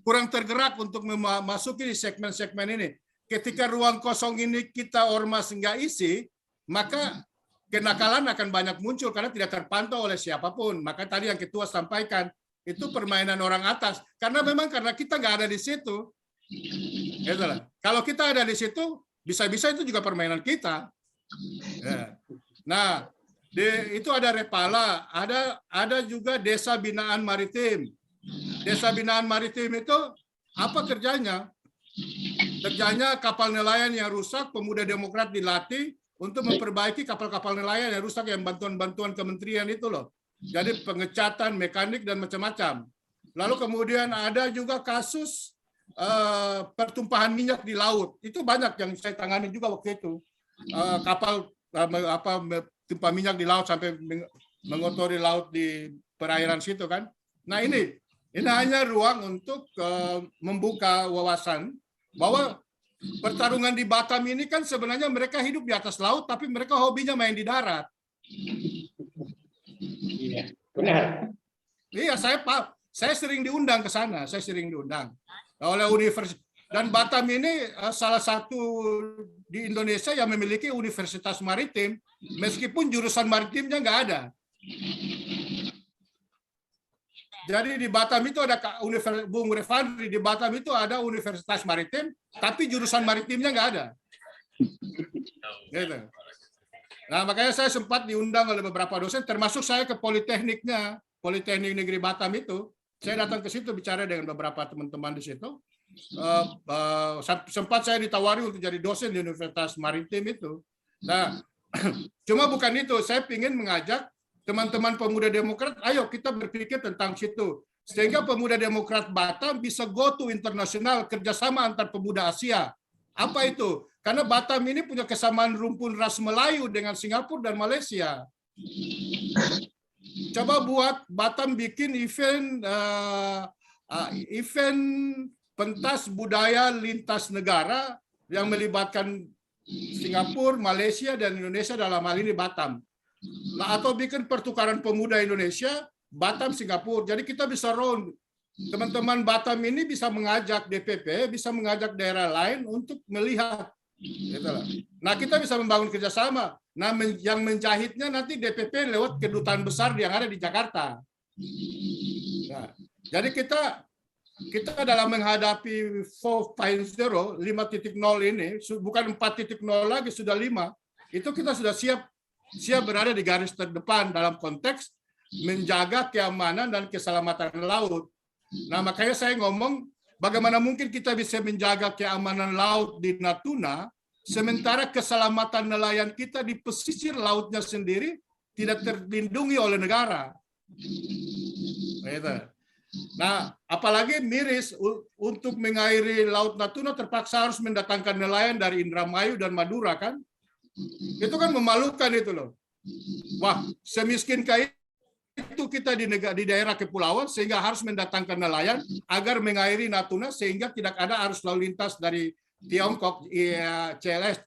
kurang tergerak untuk memasuki segmen-segmen ini. Ketika ruang kosong ini kita ormas nggak isi, maka kenakalan akan banyak muncul karena tidak terpantau oleh siapapun. Maka tadi yang ketua sampaikan, itu permainan orang atas. Karena memang karena kita nggak ada di situ. Kalau kita ada di situ, bisa-bisa itu juga permainan kita. Nah, itu ada Repala, ada juga Desa Binaan Maritim. Desa Binaan Maritim itu apa kerjanya? Kerjanya kapal nelayan yang rusak, Pemuda Demokrat dilatih untuk memperbaiki kapal-kapal nelayan yang rusak, yang bantuan-bantuan kementerian itu loh. Jadi pengecatan, mekanik dan macam-macam. Lalu kemudian ada juga kasus pertumpahan minyak di laut. Itu banyak yang saya tangani juga waktu itu. Kapal tumpah minyak di laut sampai mengotori laut di perairan situ kan. Nah ini hanya ruang untuk membuka wawasan bahwa pertarungan di Batam ini kan sebenarnya mereka hidup di atas laut, tapi mereka hobinya main di darat. Iya, benar. Iya, saya sering diundang ke sana, saya sering diundang oleh universitas. Dan Batam ini salah satu di Indonesia yang memiliki universitas maritim, meskipun jurusan maritimnya nggak ada. Jadi di Batam itu ada Bung Revandri, di Batam itu ada universitas maritim, tapi jurusan maritimnya nggak ada. Gitu. Nah, makanya saya sempat diundang oleh beberapa dosen, termasuk saya ke Politekniknya, Politeknik Negeri Batam itu. Saya datang ke situ bicara dengan beberapa teman-teman di situ. Sempat saya ditawari untuk jadi dosen di Universitas Maritim itu. Nah, cuma bukan itu. Saya ingin mengajak teman-teman Pemuda Demokrat, ayo kita berpikir tentang situ. Sehingga Pemuda Demokrat Batam bisa go to internasional, kerjasama antar pemuda Asia. Apa itu? Karena Batam ini punya kesamaan rumpun ras Melayu dengan Singapura dan Malaysia. Coba buat Batam bikin event pentas budaya lintas negara yang melibatkan Singapura, Malaysia, dan Indonesia, dalam hal ini Batam. Nah, atau bikin pertukaran pemuda Indonesia, Batam, Singapura. Jadi kita bisa round. Teman-teman Batam ini bisa mengajak DPP, bisa mengajak daerah lain untuk melihat. Nah, kita bisa membangun kerjasama. Nah, yang menjahitnya nanti DPP lewat kedutaan besar yang ada di Jakarta. Nah, jadi kita dalam menghadapi 4.0, 5.0 ini, bukan 4.0 lagi, sudah 5. Itu kita sudah siap berada di garis terdepan dalam konteks menjaga keamanan dan keselamatan laut. Nah, makanya saya ngomong, bagaimana mungkin kita bisa menjaga keamanan laut di Natuna, sementara keselamatan nelayan kita di pesisir lautnya sendiri tidak terlindungi oleh negara. Nah, apalagi miris untuk mengairi Laut Natuna terpaksa harus mendatangkan nelayan dari Indramayu dan Madura kan? Itu kan memalukan itu loh. Wah, semiskin kayak itu kita di daerah kepulauan sehingga harus mendatangkan nelayan agar mengairi Natuna sehingga tidak ada arus lalu lintas dari Tiongkok, CLS,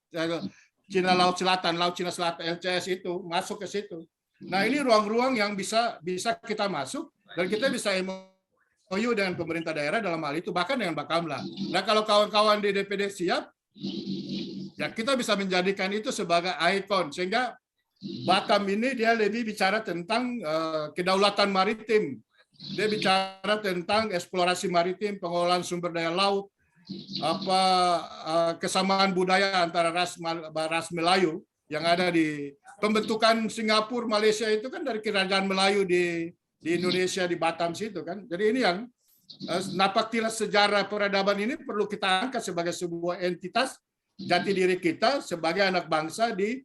Cina Laut Selatan, Laut Cina Selatan, LCS itu masuk ke situ. Nah, ini ruang-ruang yang bisa kita masuk dan kita bisa MOU dengan pemerintah daerah dalam hal itu, bahkan dengan Bakamla. Nah, kalau kawan-kawan di DPD siap, ya kita bisa menjadikan itu sebagai ikon sehingga Batam ini dia lebih bicara tentang kedaulatan maritim. Dia bicara tentang eksplorasi maritim, pengelolaan sumber daya laut, kesamaan budaya antara ras Melayu yang ada di pembentukan Singapura, Malaysia itu kan dari kerajaan Melayu di Indonesia di Batam situ kan. Jadi ini yang napaktilas sejarah peradaban ini perlu kita angkat sebagai sebuah entitas jati diri kita sebagai anak bangsa di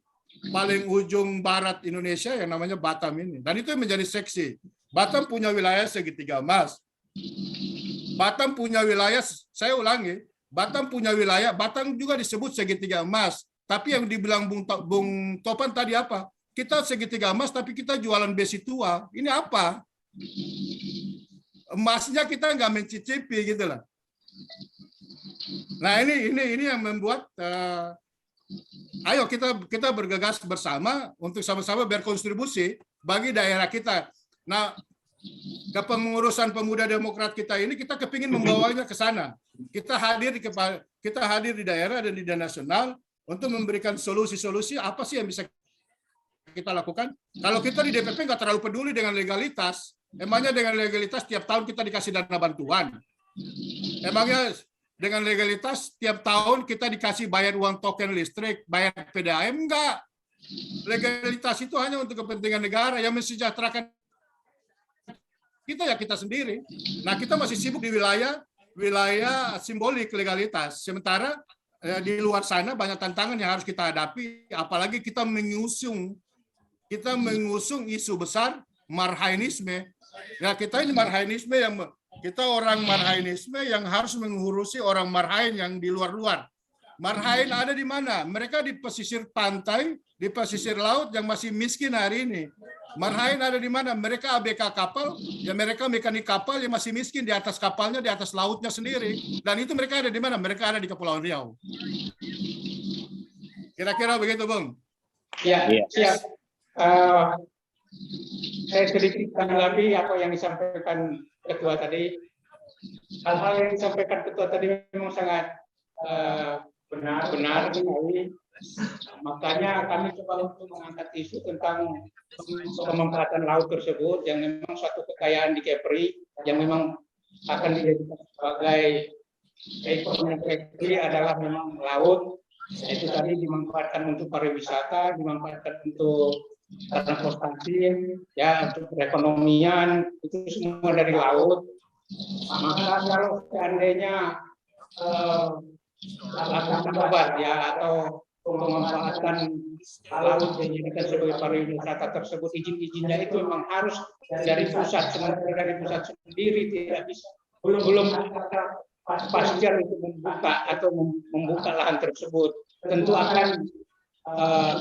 paling ujung barat Indonesia yang namanya Batam ini. Dan itu menjadi seksi. Batam punya wilayah segitiga emas. Batam punya wilayah, saya ulangi, Batam punya wilayah, Batam juga disebut segitiga emas. Tapi yang dibilang Bung Topan tadi apa? Kita segitiga emas tapi kita jualan besi tua. Ini apa? Emasnya kita nggak mencicipi gitu lah. Nah ini yang membuat ayo kita bergegas bersama untuk sama-sama berkontribusi bagi daerah kita. Nah, kepengurusan pemuda demokrat kita ini kita kepingin membawanya ke sana. Kita hadir di daerah dan di nasional untuk memberikan solusi-solusi apa sih yang bisa kita lakukan. Kalau kita di DPP nggak terlalu peduli dengan legalitas, emangnya dengan legalitas tiap tahun kita dikasih dana bantuan? Emangnya dengan legalitas tiap tahun kita dikasih bayar uang token listrik, bayar PDAM? Enggak. Legalitas itu hanya untuk kepentingan negara yang mensejahterakan kita ya kita sendiri. Nah, kita masih sibuk di wilayah simbolik legalitas. Sementara di luar sana banyak tantangan yang harus kita hadapi, apalagi kita mengusung isu besar marhainisme. Ya, kita ini marhainisme kita orang marhainisme yang harus mengurusi orang marhain yang di luar-luar. Marhain ada di mana? Mereka di pesisir pantai, di pesisir laut yang masih miskin hari ini. Marhain ada di mana? Mereka ABK kapal, ya mereka mekanik kapal yang masih miskin di atas kapalnya, di atas lautnya sendiri. Dan itu mereka ada di mana? Mereka ada di Kepulauan Riau. Kira-kira begitu, Bung? Ya, siap. Saya sedikit tanggapi apa yang disampaikan Ketua tadi. Hal-hal yang disampaikan Ketua tadi memang sangat benar sekali. Makanya kami coba untuk mengangkat isu tentang pemanfaatan laut tersebut yang memang suatu kekayaan di Kepri yang memang akan dijadikan sebagai ekonomi Kepri adalah memang laut. Itu tadi dimanfaatkan untuk pariwisata, dimanfaatkan untuk transportasi, ya untuk perekonomian, itu semua dari laut. Maka kalau seandainya alat ya atau pemanfaatan laut dijadikan sebagai pariwisata tersebut, izin-izinnya itu memang harus dari pusat, sementara dari pusat sendiri tidak bisa, belum kepastian untuk membuka atau membuka lahan tersebut. Tentu akan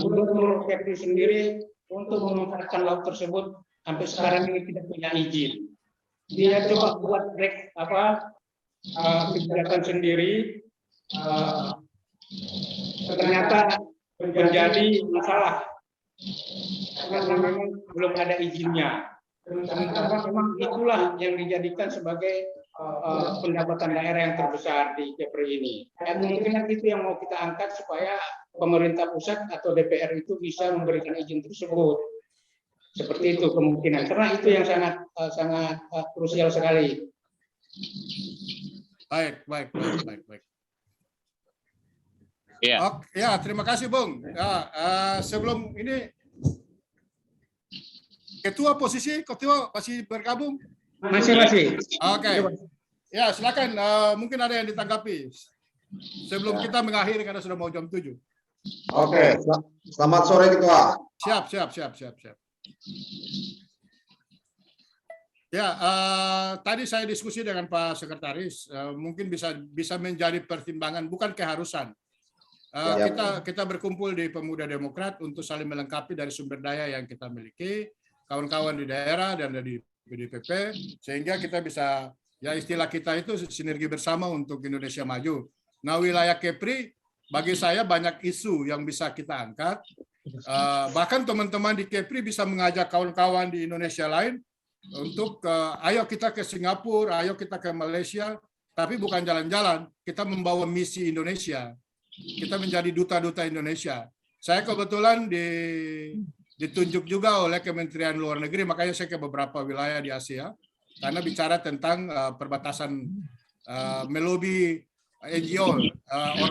Gubernur Kepri sendiri untuk memanfaatkan laut tersebut sampai sekarang ini tidak punya izin. Dia coba buat kebijakan sendiri, ternyata menjadi masalah karena memang belum ada izinnya. Karena memang itulah yang dijadikan sebagai pendapatan daerah yang terbesar di Kepri ini. Dan kemungkinan itu yang mau kita angkat supaya pemerintah pusat atau DPR itu bisa memberikan izin tersebut. Seperti itu kemungkinan. Karena itu yang sangat krusial sekali. Baik. Iya. Oke, ya, terima kasih, Bung. Ya, sebelum ini Ketua masih bergabung? Masih. Oke. Ya, silakan. Mungkin ada yang ditanggapi sebelum kita mengakhiri karena sudah mau jam 7. Oke, selamat sore Ketua. Siap. Ya, tadi saya diskusi dengan Pak Sekretaris, mungkin bisa menjadi pertimbangan, bukan keharusan. Kita berkumpul di Pemuda Demokrat untuk saling melengkapi dari sumber daya yang kita miliki, kawan-kawan di daerah dan dari PDPP, sehingga kita bisa, ya istilah kita itu sinergi bersama untuk Indonesia maju. Nah, wilayah Kepri, bagi saya banyak isu yang bisa kita angkat. Bahkan teman-teman di Kepri bisa mengajak kawan-kawan di Indonesia lain untuk ayo kita ke Singapura, ayo kita ke Malaysia, tapi bukan jalan-jalan, kita membawa misi Indonesia. Kita menjadi duta-duta Indonesia. Saya kebetulan ditunjuk juga oleh Kementerian Luar Negeri, makanya saya ke beberapa wilayah di Asia, karena bicara tentang perbatasan melobi NGO,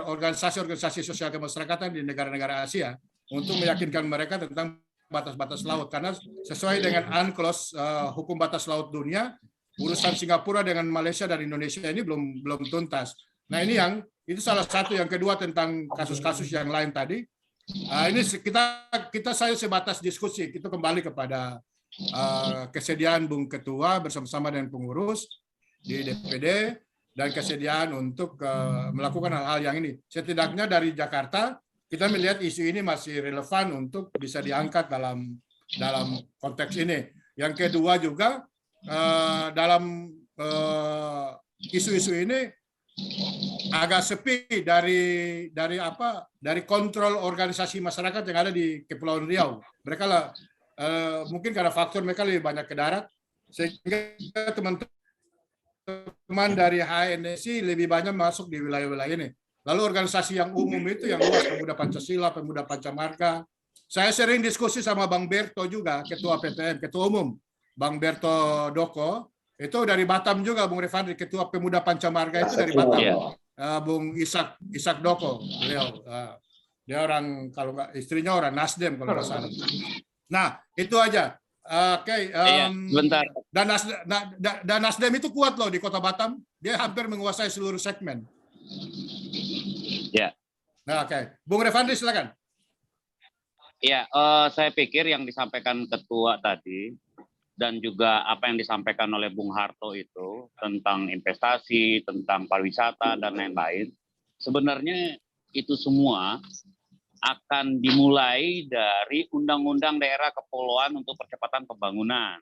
organisasi-organisasi sosial kemasyarakatan di negara-negara Asia, untuk meyakinkan mereka tentang batas-batas laut. Karena sesuai dengan UNCLOS, hukum batas laut dunia, urusan Singapura dengan Malaysia dan Indonesia ini belum tuntas. Nah, ini itu salah satu. Yang kedua tentang kasus-kasus yang lain tadi. Ini saya sebatas diskusi, itu kembali kepada kesediaan Bung Ketua bersama-sama dengan pengurus di DPD dan kesediaan untuk melakukan hal-hal yang ini. Setidaknya dari Jakarta kita melihat isu ini masih relevan untuk bisa diangkat dalam konteks ini. Yang kedua juga dalam isu-isu ini agak sepi dari kontrol organisasi masyarakat yang ada di Kepulauan Riau. Mereka mungkin karena faktor mereka lebih banyak ke darat, sehingga teman-teman dari HNSI lebih banyak masuk di wilayah-wilayah ini. Lalu organisasi yang umum itu yang luas, Pemuda Pancasila, Pemuda Pancamarga. Saya sering diskusi sama Bang Berto juga, Ketua PTM, Ketua Umum, Bang Berto Doko. Itu dari Batam juga, Bung Revandri, Ketua Pemuda Pancamarga itu dari Batam. Bung Isak Doko, beliau. Dia orang, kalau nggak, istrinya orang Nasdem kalau nggak salah. Nah, itu aja. Oke. Bentar. Dan Nasdem itu kuat loh di Kota Batam. Dia hampir menguasai seluruh segmen. Ya. Nah, oke. Bung Revandri, silakan. Ya, saya pikir yang disampaikan Ketua tadi, dan juga apa yang disampaikan oleh Bung Harto itu tentang investasi, tentang pariwisata, dan lain-lain, sebenarnya itu semua akan dimulai dari Undang-Undang Daerah Kepulauan untuk Percepatan Pembangunan.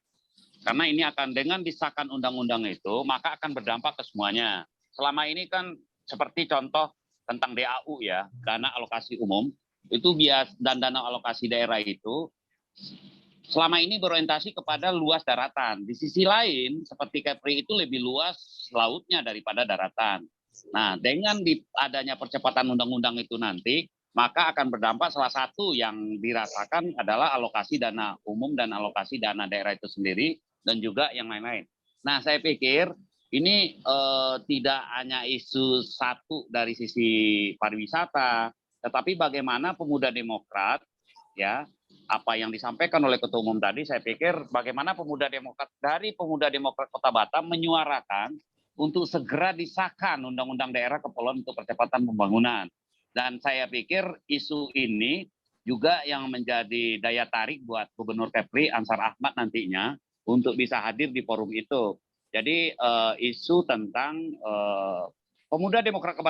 Karena ini akan dengan disahkan undang-undang itu, maka akan berdampak ke semuanya. Selama ini kan seperti contoh tentang DAU ya, dana alokasi umum, itu dan dana alokasi daerah itu selama ini berorientasi kepada luas daratan. Di sisi lain, seperti Kepri itu lebih luas lautnya daripada daratan. Nah, dengan adanya percepatan undang-undang itu nanti, maka akan berdampak salah satu yang dirasakan adalah alokasi dana umum dan alokasi dana daerah itu sendiri, dan juga yang lain-lain. Nah, saya pikir ini tidak hanya isu satu dari sisi pariwisata, tetapi bagaimana Pemuda Demokrat, ya, apa yang disampaikan oleh Ketua Umum tadi, saya pikir bagaimana Pemuda Demokrat Kota Batam menyuarakan untuk segera disahkan Undang-Undang Daerah Kepulauan untuk Percepatan Pembangunan. Dan saya pikir isu ini juga yang menjadi daya tarik buat Gubernur Kepri Ansar Ahmad nantinya untuk bisa hadir di forum itu. Jadi isu tentang Pemuda Demokrat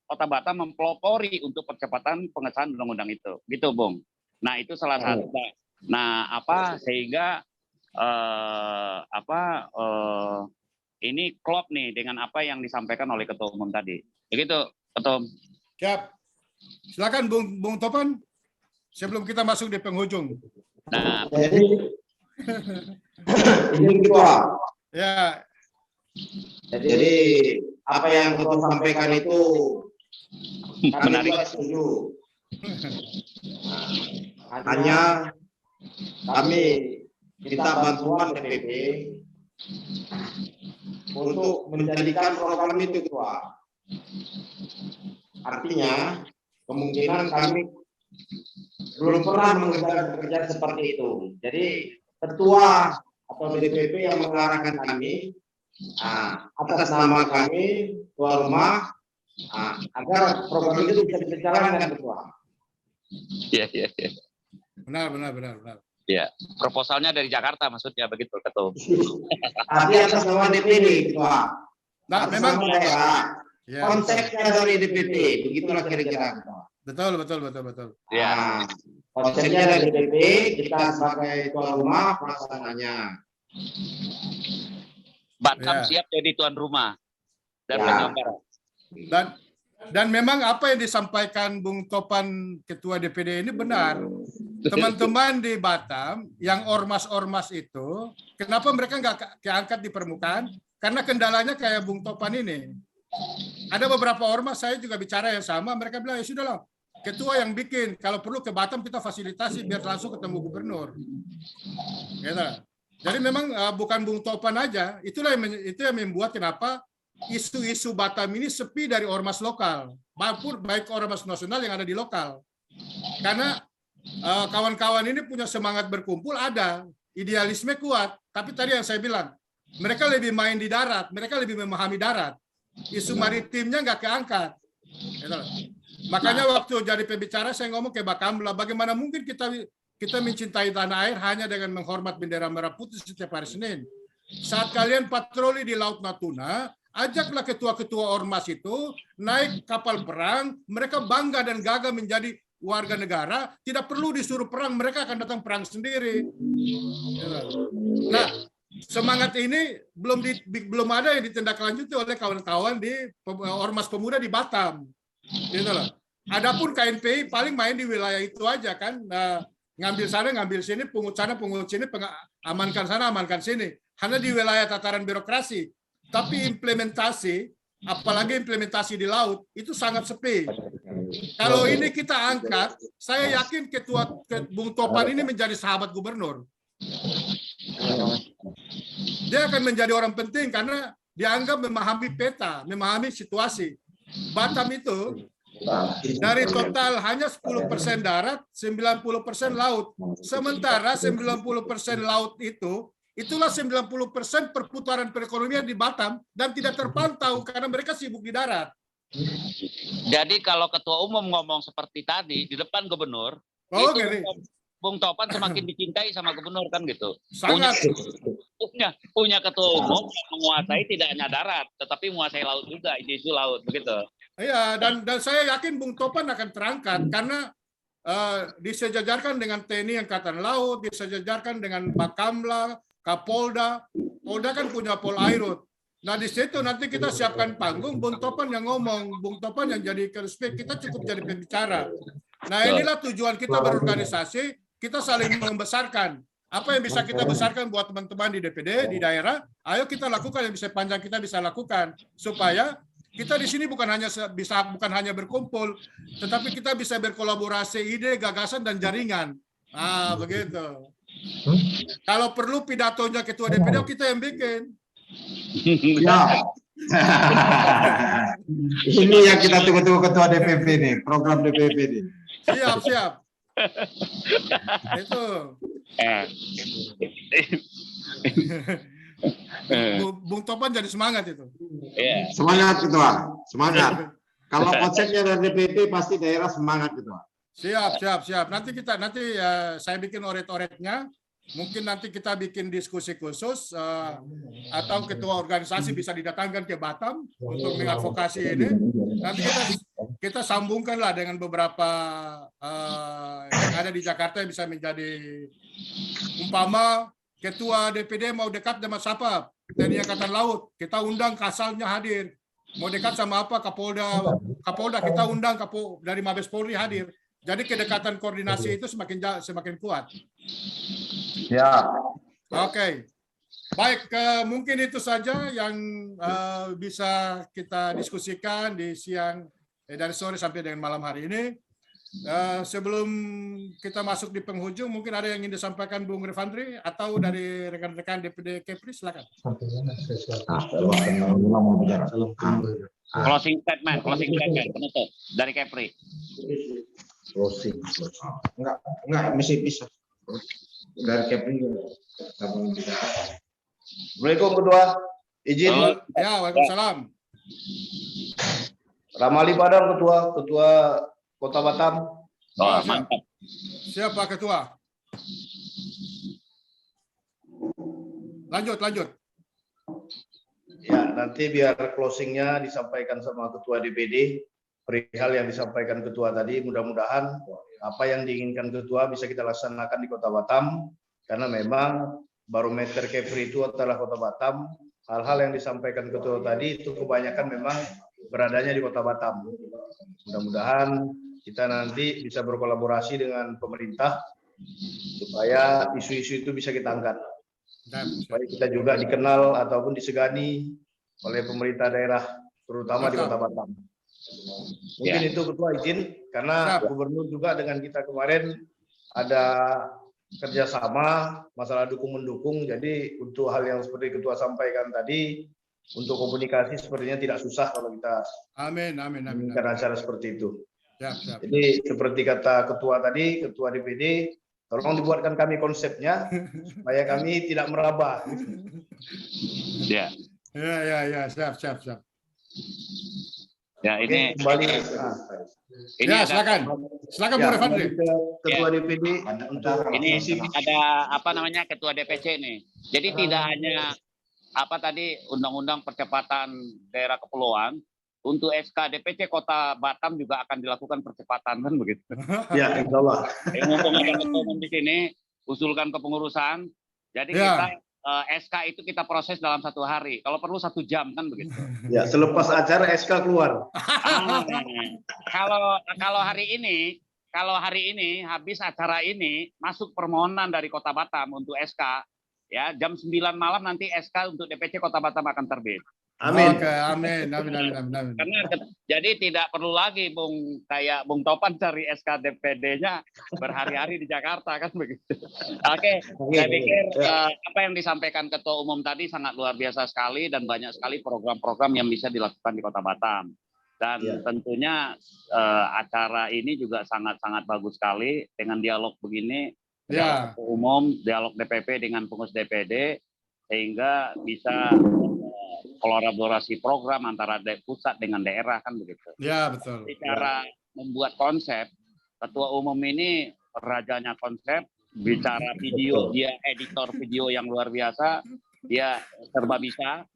Kota Batam mempelopori untuk percepatan pengesahan undang-undang itu, gitu, Bung. Nah, itu salah satu. Nah, sehingga ini klop nih dengan apa yang disampaikan oleh Ketua Umum tadi. Begitu, Ketua Umum. Siap. Silakan Bung Topan, sebelum kita masuk di penghujung. Nah, ini Ketua. Ya. Jadi apa yang Ketua sampaikan itu kami juga setuju. Hanya kami minta bantuan DPP untuk menjadikan program itu, Ketua. Artinya kemungkinan kami belum pernah mengerjakan pekerjaan seperti itu. Jadi ketua atau DPP yang mengarahkan kami atas nama kami, tuan rumah, agar program itu bisa dijalankan, Ketua. Iya. Benar. Ya, proposalnya dari Jakarta maksudnya begitu, Ketua. Tapi atas nama DPD, Ketua. Nah, memang daerah. ya, Konsepnya dari DPD, begitulah kira-kira, Ketua. Betul, betul, betul, betul. Ya. Konsepnya dari DPP, kita sebagai tuan rumah pelaksananya. Batam Ya. siap jadi tuan rumah dan Ya. penyelenggara. Dan memang apa yang disampaikan Bung Topan Ketua DPD ini benar. Teman-teman di Batam yang ormas-ormas itu, kenapa mereka nggak keangkat di permukaan? Karena kendalanya kayak Bung Topan ini. Ada beberapa ormas, saya juga bicara yang sama, mereka bilang, ya sudahlah, ketua yang bikin, kalau perlu ke Batam kita fasilitasi biar langsung ketemu gubernur. Gitu. Jadi memang bukan Bung Topan aja, itu yang membuat kenapa isu-isu Batam ini sepi dari ormas lokal, maupun baik ormas nasional yang ada di lokal. Karena kawan-kawan ini punya semangat berkumpul, ada idealisme kuat, tapi tadi yang saya bilang, mereka lebih main di darat, mereka lebih memahami darat, isu maritimnya nggak keangkat. Makanya waktu jadi pembicara saya ngomong ke Bakamla, bagaimana mungkin kita mencintai tanah air hanya dengan menghormat bendera merah putih setiap hari Senin. Saat kalian patroli di Laut Natuna, ajaklah ketua-ketua ormas itu naik kapal perang, mereka bangga dan gagah menjadi warga negara, tidak perlu disuruh perang, mereka akan datang perang sendiri. Nah, semangat ini belum ada yang ditindaklanjuti oleh kawan-kawan di ormas pemuda di Batam. Gitu loh. Adapun KNPI paling main di wilayah itu aja kan, ngambil sana, ngambil sini, pungut sana, pungut sini, amankan sana, amankan sini. Hanya di wilayah tataran birokrasi. Tapi implementasi, apalagi implementasi di laut, itu sangat sepi. Kalau ini kita angkat, saya yakin Bung Topan ini menjadi sahabat gubernur. Dia akan menjadi orang penting karena dianggap memahami peta, memahami situasi. Batam itu dari total hanya 10% darat, 90% laut. Sementara 90% laut itu, itulah 90% perputaran perekonomian di Batam dan tidak terpantau karena mereka sibuk di darat. Jadi kalau ketua umum ngomong seperti tadi di depan gubernur, Oh, itu gini. Bung Topan semakin dicintai sama gubernur kan gitu. Sangat. Punya ketua umum yang menguasai tidak hanya darat, tetapi menguasai laut juga, isu laut begitu. Iya, dan saya yakin Bung Topan akan terangkat karena disejajarkan dengan TNI Angkatan Laut, disejajarkan dengan Bakamla, Kapolda. Polda kan punya Polairut. Nah di situ nanti kita siapkan panggung, Bung Topan yang ngomong, Bung Topan yang jadi speaker, kita cukup jadi pembicara. Nah inilah tujuan kita berorganisasi, kita saling membesarkan. Apa yang bisa kita besarkan buat teman-teman di DPD, di daerah, ayo kita lakukan yang bisa panjang kita bisa lakukan. Supaya kita di sini bukan hanya berkumpul, tetapi kita bisa berkolaborasi ide, gagasan, dan jaringan. Ah begitu. Kalau perlu pidatonya ketua DPD, kita yang bikin. Ya. Ini yang kita tunggu-tunggu ketua DPP nih, program DPP nih. Siap. Itu. Bung Topan jadi semangat itu. Semangat ketua, semangat. Kalau konsepnya dari DPP pasti daerah semangat ketua. Siap. Nanti saya bikin oret-oretnya. Mungkin nanti kita bikin diskusi khusus atau ketua organisasi bisa didatangkan ke Batam untuk mengadvokasi ini. Nanti kita sambungkanlah dengan beberapa yang ada di Jakarta yang bisa menjadi umpama ketua DPD mau dekat dengan siapa? TNI Angkatan Laut, kita undang Kasalnya hadir. Mau dekat sama apa? Kapolda kita undang dari Mabes Polri hadir. Jadi kedekatan koordinasi itu semakin kuat. Ya. Oke. Baik, mungkin itu saja yang bisa kita diskusikan di siang dari sore sampai dengan malam hari ini. Sebelum kita masuk di penghujung, mungkin ada yang ingin disampaikan Bung Revandri atau dari rekan-rekan DPD Kepri, silakan. Closing statement penutup dari Kepri. Closing. Enggak, mesti bisa. Dari Kepri. Assalamualaikum ketua, izin. Ya, waalaikumsalam. Ramali Padang ketua Kota Batam. Oh, mantap. Siapa ketua? Lanjut. Ya, nanti biar closingnya disampaikan sama ketua DPD. perihal yang disampaikan ketua tadi. Mudah-mudahan apa yang diinginkan ketua bisa kita laksanakan di Kota Batam, karena memang barometer Kepri itu adalah Kota Batam. Hal-hal yang disampaikan ketua tadi itu kebanyakan memang beradanya di Kota Batam. Mudah-mudahan kita nanti bisa berkolaborasi dengan pemerintah supaya isu-isu itu bisa kita angkat. Supaya kita juga dikenal ataupun disegani oleh pemerintah daerah, terutama di Kota Batam. Mungkin itu ketua izin, karena gubernur juga dengan kita kemarin ada kerjasama masalah dukung-mendukung. Jadi untuk hal yang seperti ketua sampaikan tadi, untuk komunikasi sepertinya tidak susah kalau kita menginginkan acara seperti itu. Jadi seperti kata ketua tadi, ketua DPD, tolong dibuatkan kami konsepnya supaya kami tidak meraba. Ya. Ya, siap. Ya, ini kembali. ini Ya, ada, silakan Bung Refandri. Ketua DPD untuk ini ada apa namanya ketua DPC nih. Jadi tidak hanya apa tadi undang-undang percepatan daerah kepulauan, untuk SK DPC Kota Batam juga akan dilakukan percepatan, kan begitu. ya, insya Allah. Mumpung ada ketua umum di sini, usulkan kepengurusan. Jadi kita SK itu kita proses dalam 1 hari. Kalau perlu 1 jam, kan begitu. Ya, selepas acara SK keluar. Kalau hari ini habis acara ini masuk permohonan dari Kota Batam untuk SK, ya jam 9 malam nanti SK untuk DPC Kota Batam akan terbit. Amin. Oke, amin. Karena jadi tidak perlu lagi kayak Bung Topan cari SK DPD-nya berhari-hari di Jakarta, kan begitu. Oke, saya pikir apa yang disampaikan Ketua Umum tadi sangat luar biasa sekali dan banyak sekali program-program yang bisa dilakukan di Kota Batam. Dan tentunya acara ini juga sangat-sangat bagus sekali dengan dialog begini, dialog Ketua Umum, dialog DPP dengan pengurus DPD, sehingga bisa kolaborasi program antara pusat dengan daerah, kan begitu. Ya, betul. Bicara membuat konsep, Ketua Umum ini rajanya konsep, bicara video, dia editor video yang luar biasa, dia serba bisa.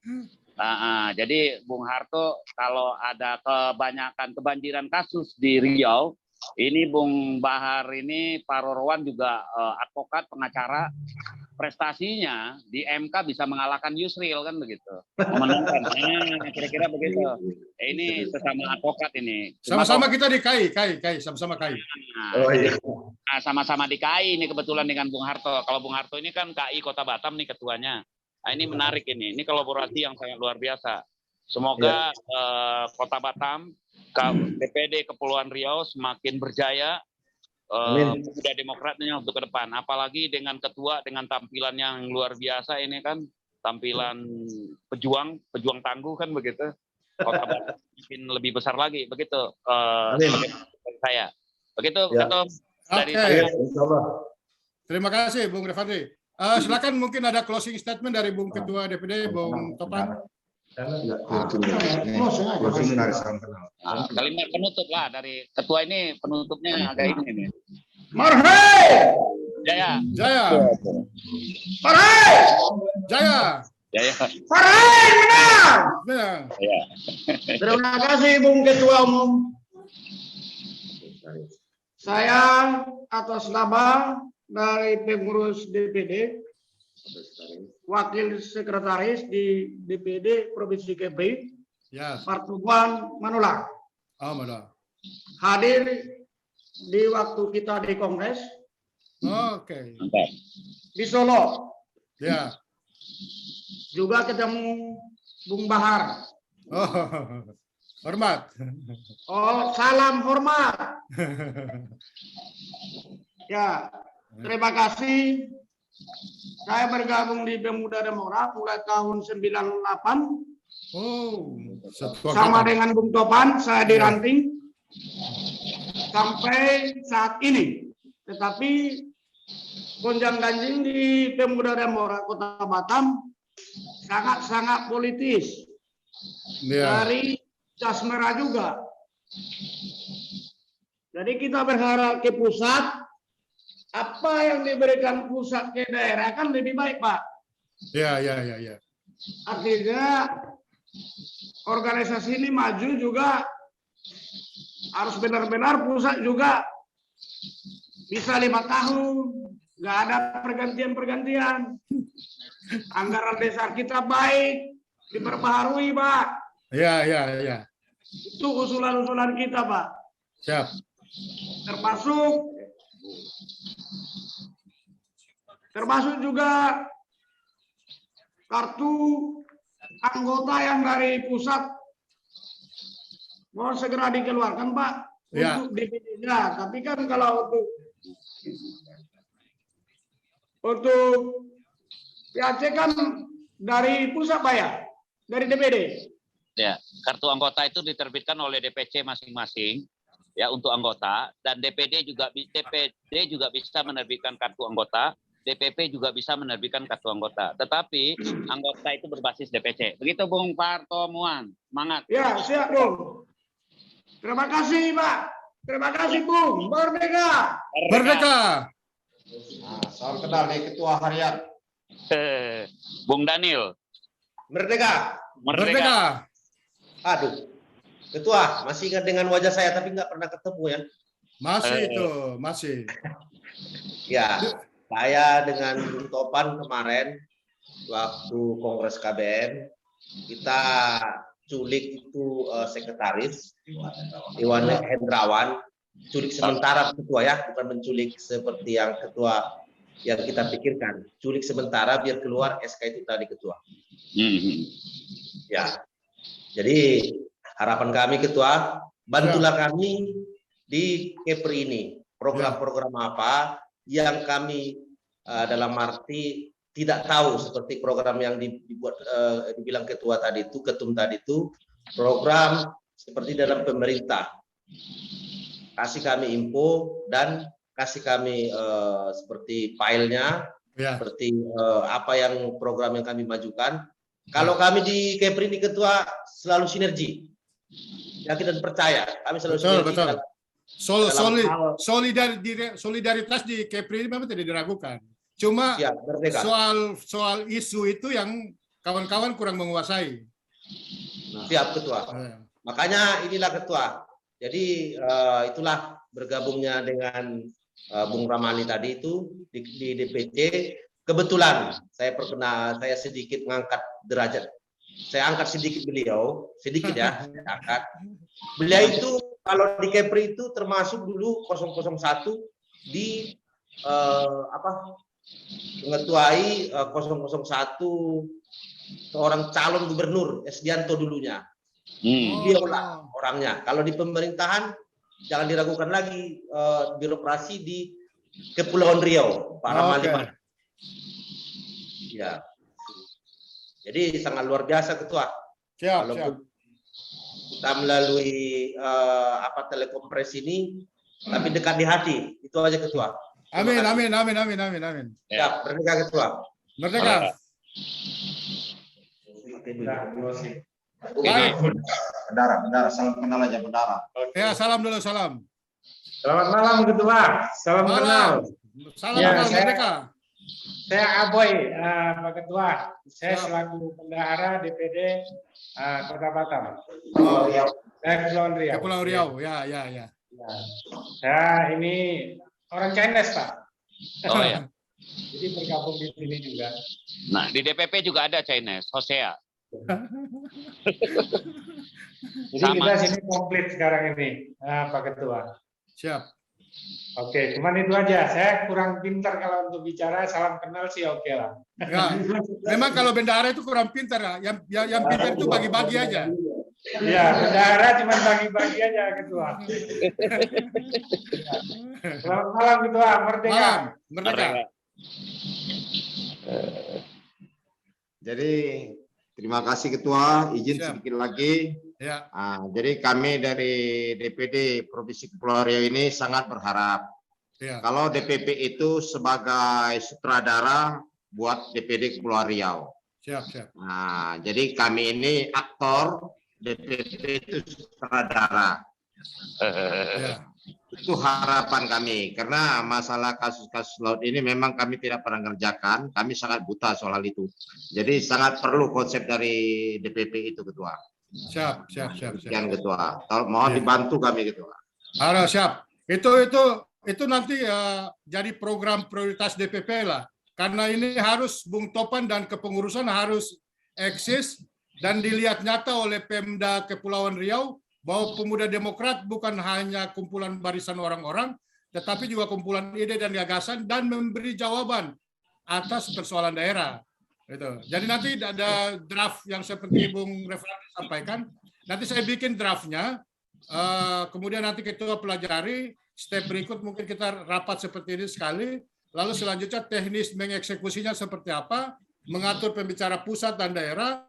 Jadi Bung Harto, kalau ada kebanyakan kebanjiran kasus di Riau, ini Bung Bahar ini Pak Rorwan juga advokat, pengacara, prestasinya di MK bisa mengalahkan Yusril, kan begitu. Memenangkan. Kira-kira begitu. Ini sesama advokat ini. Sama-sama kita di KAI, sama-sama KAI. Sama-sama di KAI ini kebetulan dengan Bung Harto. Kalau Bung Harto ini kan KAI Kota Batam nih ketuanya. Ini menarik ini. Ini kolaborasi yang sangat luar biasa. Semoga Kota Batam, DPD Kepulauan Riau semakin berjaya. Sudah demokratnya untuk ke depan, apalagi dengan ketua dengan tampilan yang luar biasa ini, kan tampilan pejuang tangguh, kan begitu. Kota Batam mungkin lebih besar lagi, begitu. Saya begitu Ketum dari saya. Terima kasih Bung Refandri. Silakan, mungkin ada closing statement dari Bung Ketua DPD Bung Topan. Kalimat penutup lah dari ketua ini, penutupnya agak ini nih. Marhai! Jaya. Marhai! Jaya. Marhai menang! Ya. Terima kasih Bung Ketua Umum. Saya atas nama dari pengurus DPD, Wakil Sekretaris di DPD Provinsi Kepri, Partuan Manulang, hadir di waktu kita di Kongres di Solo. Juga ketemu Bung Bahar. Hormat. Salam hormat. Ya, terima kasih. Saya bergabung di Pemuda Demokrat mulai tahun 98. Sama dengan Bung Topan, saya diranting sampai saat ini. Tetapi gonjang-ganjing di Pemuda Demokrat Kota Batam sangat-sangat politis. Dari jas merah juga. Jadi kita berharap ke pusat. Apa yang diberikan pusat ke daerah kan lebih baik, Pak. Ya. Artinya organisasi ini maju juga harus benar-benar pusat juga bisa 5 tahun, nggak ada pergantian-pergantian. Anggaran desa kita baik, diperbaharui, Pak. Ya, ya, ya. Itu usulan-usulan kita, Pak. Siap. Termasuk juga kartu anggota yang dari pusat mohon segera dikeluarkan, Pak, Ya. untuk DPD-nya. Tapi kan kalau untuk PAC kan dari pusat, Pak, ya, dari DPD. Ya, kartu anggota itu diterbitkan oleh DPC masing-masing ya untuk anggota, dan DPD juga bisa menerbitkan kartu anggota, DPP juga bisa menerbitkan kartu anggota. Tetapi anggota itu berbasis DPC. Begitu Bung Parto Muan. Semangat. Ya, siap, Bung. Terima kasih, Pak. Terima kasih, Bung. Merdeka. Merdeka. Nah, salam kenal nih Ketua Harian. Bung Daniel. Merdeka. Merdeka. Aduh, Ketua, masih ingat dengan wajah saya tapi nggak pernah ketemu ya. Masih itu, masih. Ya, saya dengan Bung Topan kemarin waktu Kongres KBM kita culik itu sekretaris Iwan Hendrawan, culik sementara ketua ya, bukan menculik seperti yang ketua yang kita pikirkan. Culik sementara biar keluar SK itu tadi ketua. Ya. Jadi harapan kami ketua, bantulah kami di Kepri ini. Program-program apa yang kami dalam arti tidak tahu seperti program yang dibuat dibilang ketua tadi itu, ketum tadi itu, program seperti dalam pemerintah. Kasih kami info dan kasih kami seperti filenya, seperti apa yang program yang kami majukan. Kalau kami di Kepri ini ketua selalu sinergi, yakin dan percaya. Kami selalu sinergi. Betul. Solidaritas di Kepri ini memang tidak diragukan. Cuma ya, soal isu itu yang kawan-kawan kurang menguasai. Siap ketua. Makanya inilah ketua. Jadi itulah bergabungnya dengan Bung Ramani tadi itu di DPC. Kebetulan saya sedikit mengangkat derajat. Saya angkat sedikit beliau, sedikit ya, saya angkat. Beliau itu kalau di Kepri itu termasuk dulu 001 di mengetuai 001 seorang calon gubernur Esdianto dulunya. Dialah orangnya. Kalau di pemerintahan jangan diragukan lagi birokrasi di Kepulauan Riau, Pak Ramali. Ya. Jadi sangat luar biasa ketua. Siap. Kita melalui telekompres ini, tapi dekat di hati. Itu aja ketua. Amin. Siap, merdeka ketua. Merdeka. Bendara, salam kenal aja bendara. Ya, salam dulu, salam. Selamat malam ketua. Salam kenal. Salam Ya, kenal Merdeka. Saya Aboy, Pak Ketua. Saya selaku bendahara DPD Kota Batam. Kepulauan Riau. Ya. Saya ini orang Chinese, Pak. Oh ya. Jadi bergabung di sini juga. Nah, di DPP juga ada Chinese, Hosea. Jadi kita sini komplit sekarang ini, Pak Ketua. Siap. Oke, cuman itu aja. Saya kurang pintar kalau untuk bicara, salam kenal sih oke lah. Ya, memang kalau bendahara itu kurang pintar ya. Yang pintar itu bagi-bagi aja. Iya, bendahara cuma bagi-bagi aja ketua. Selamat malam ketua, merdeka. Malam, merdeka. Jadi terima kasih ketua, izin Siap. sedikit lagi. Ya. Jadi kami dari DPD Provinsi Kepulauan Riau ini sangat berharap kalau DPP itu sebagai sutradara buat DPD Kepulauan Riau. Siap. Nah, jadi kami ini aktor, DPP itu sutradara. Itu harapan kami, karena masalah kasus-kasus laut ini memang kami tidak pernah ngerjakan, kami sangat buta soal itu. Jadi sangat perlu konsep dari DPP itu ketua. Siap. Sekian ketua. Mohon dibantu kami ketua. Harus siap. Itu nanti jadi program prioritas DPP lah. Karena ini harus Bung Topan dan kepengurusan harus eksis dan dilihat nyata oleh Pemda Kepulauan Riau bahwa Pemuda Demokrat bukan hanya kumpulan barisan orang-orang, tetapi juga kumpulan ide dan gagasan dan memberi jawaban atas persoalan daerah. Gitu. Jadi nanti ada draft yang seperti Bung Refrandi sampaikan. Nanti saya bikin draftnya. Kemudian nanti kita pelajari step berikut, mungkin kita rapat seperti ini sekali, lalu selanjutnya teknis mengeksekusinya seperti apa, mengatur pembicara pusat dan daerah,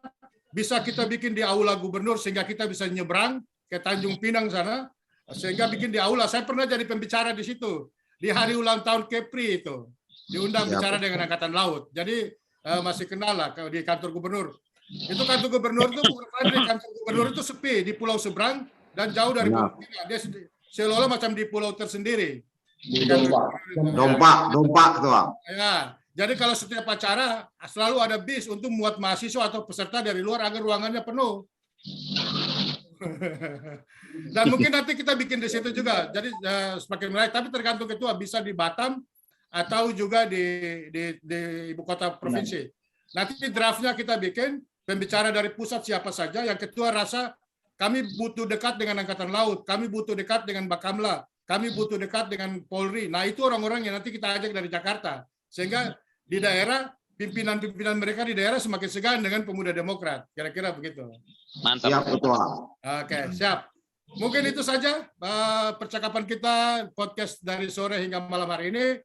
bisa kita bikin di aula gubernur sehingga kita bisa nyebrang ke Tanjung Pinang sana, sehingga bikin di aula. Saya pernah jadi pembicara di situ di hari ulang tahun Kepri itu, diundang bicara dengan Angkatan Laut. Jadi masih kenal lah di kantor gubernur. Itu kantor gubernur itu kantor gubernur itu sepi di pulau seberang dan jauh dari pemukiman. Dia seolah-olah macam di pulau tersendiri. Dompak tuh. Ya, jadi kalau setiap acara selalu ada bis untuk muat mahasiswa atau peserta dari luar agar ruangannya penuh. Dan mungkin nanti kita bikin di situ juga. Jadi semakin menarik, tapi tergantung ketua, bisa di Batam atau juga di ibu kota provinsi. Nanti draftnya kita bikin, pembicara dari pusat siapa saja, yang ketua rasa kami butuh dekat dengan Angkatan Laut, kami butuh dekat dengan Bakamla, kami butuh dekat dengan Polri. Nah itu orang-orang yang nanti kita ajak dari Jakarta. Sehingga di daerah, pimpinan-pimpinan mereka di daerah semakin segan dengan Pemuda Demokrat. Kira-kira begitu. Mantap. Siap, Ketua. Oke, siap. Mungkin itu saja percakapan kita, podcast dari sore hingga malam hari ini.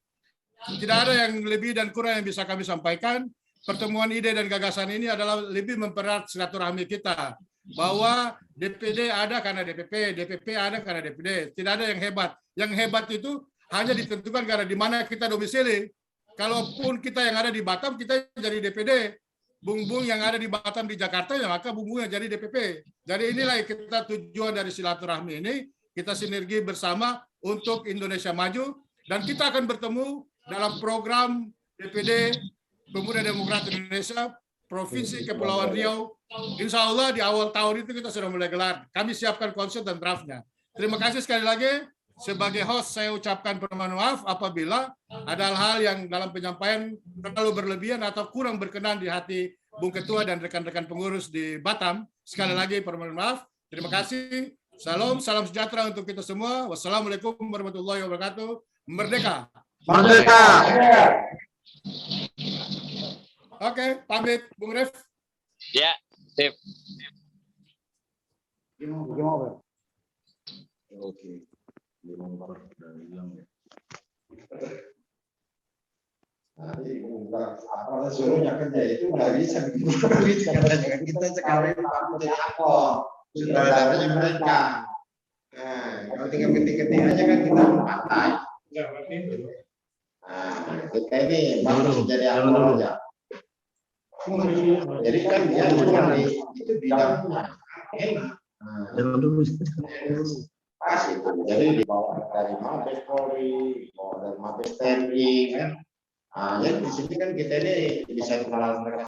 Tidak ada yang lebih dan kurang yang bisa kami sampaikan. Pertemuan ide dan gagasan ini adalah lebih mempererat silaturahmi kita. Bahwa DPD ada karena DPP, DPP ada karena DPD. Tidak ada yang hebat. Yang hebat itu hanya ditentukan karena di mana kita domisili. Kalaupun kita yang ada di Batam, kita jadi DPD. Bung-bung yang ada di Batam di Jakarta, ya maka bung-bung yang jadi DPP. Jadi inilah kita tujuan dari silaturahmi ini. Kita sinergi bersama untuk Indonesia maju. Dan kita akan bertemu dalam program DPD Pemuda Demokrat Indonesia Provinsi Kepulauan Riau. Insya Allah di awal tahun itu kita sudah mulai gelar. Kami siapkan konsep dan draftnya. Terima kasih sekali lagi. Sebagai host saya ucapkan permohonan maaf apabila ada hal-hal yang dalam penyampaian terlalu berlebihan atau kurang berkenan di hati Bung Ketua dan rekan-rekan pengurus di Batam. Sekali lagi permohonan maaf. Terima kasih. Salam sejahtera untuk kita semua. Wassalamualaikum warahmatullahi wabarakatuh. Merdeka. Merdeka. Oke, pamit Bung Ref. Ya, sip. Oke. Apa suruhnya kerja itu nggak bisa bikin katanya kita sekarang jadi akor sutradaranya mereka. Nah, kalau tinggal ketik-ketik aja kan kita pantai. Nah, kita ini baru jadi akor aja. Jadi kan dia itu bidangnya enak. Pas itu. Jadi dibawa dari Mabes Polri, dibawa dari Mabes TNI kan. Nah, ya di sini kan kita ini bisa kenalan mereka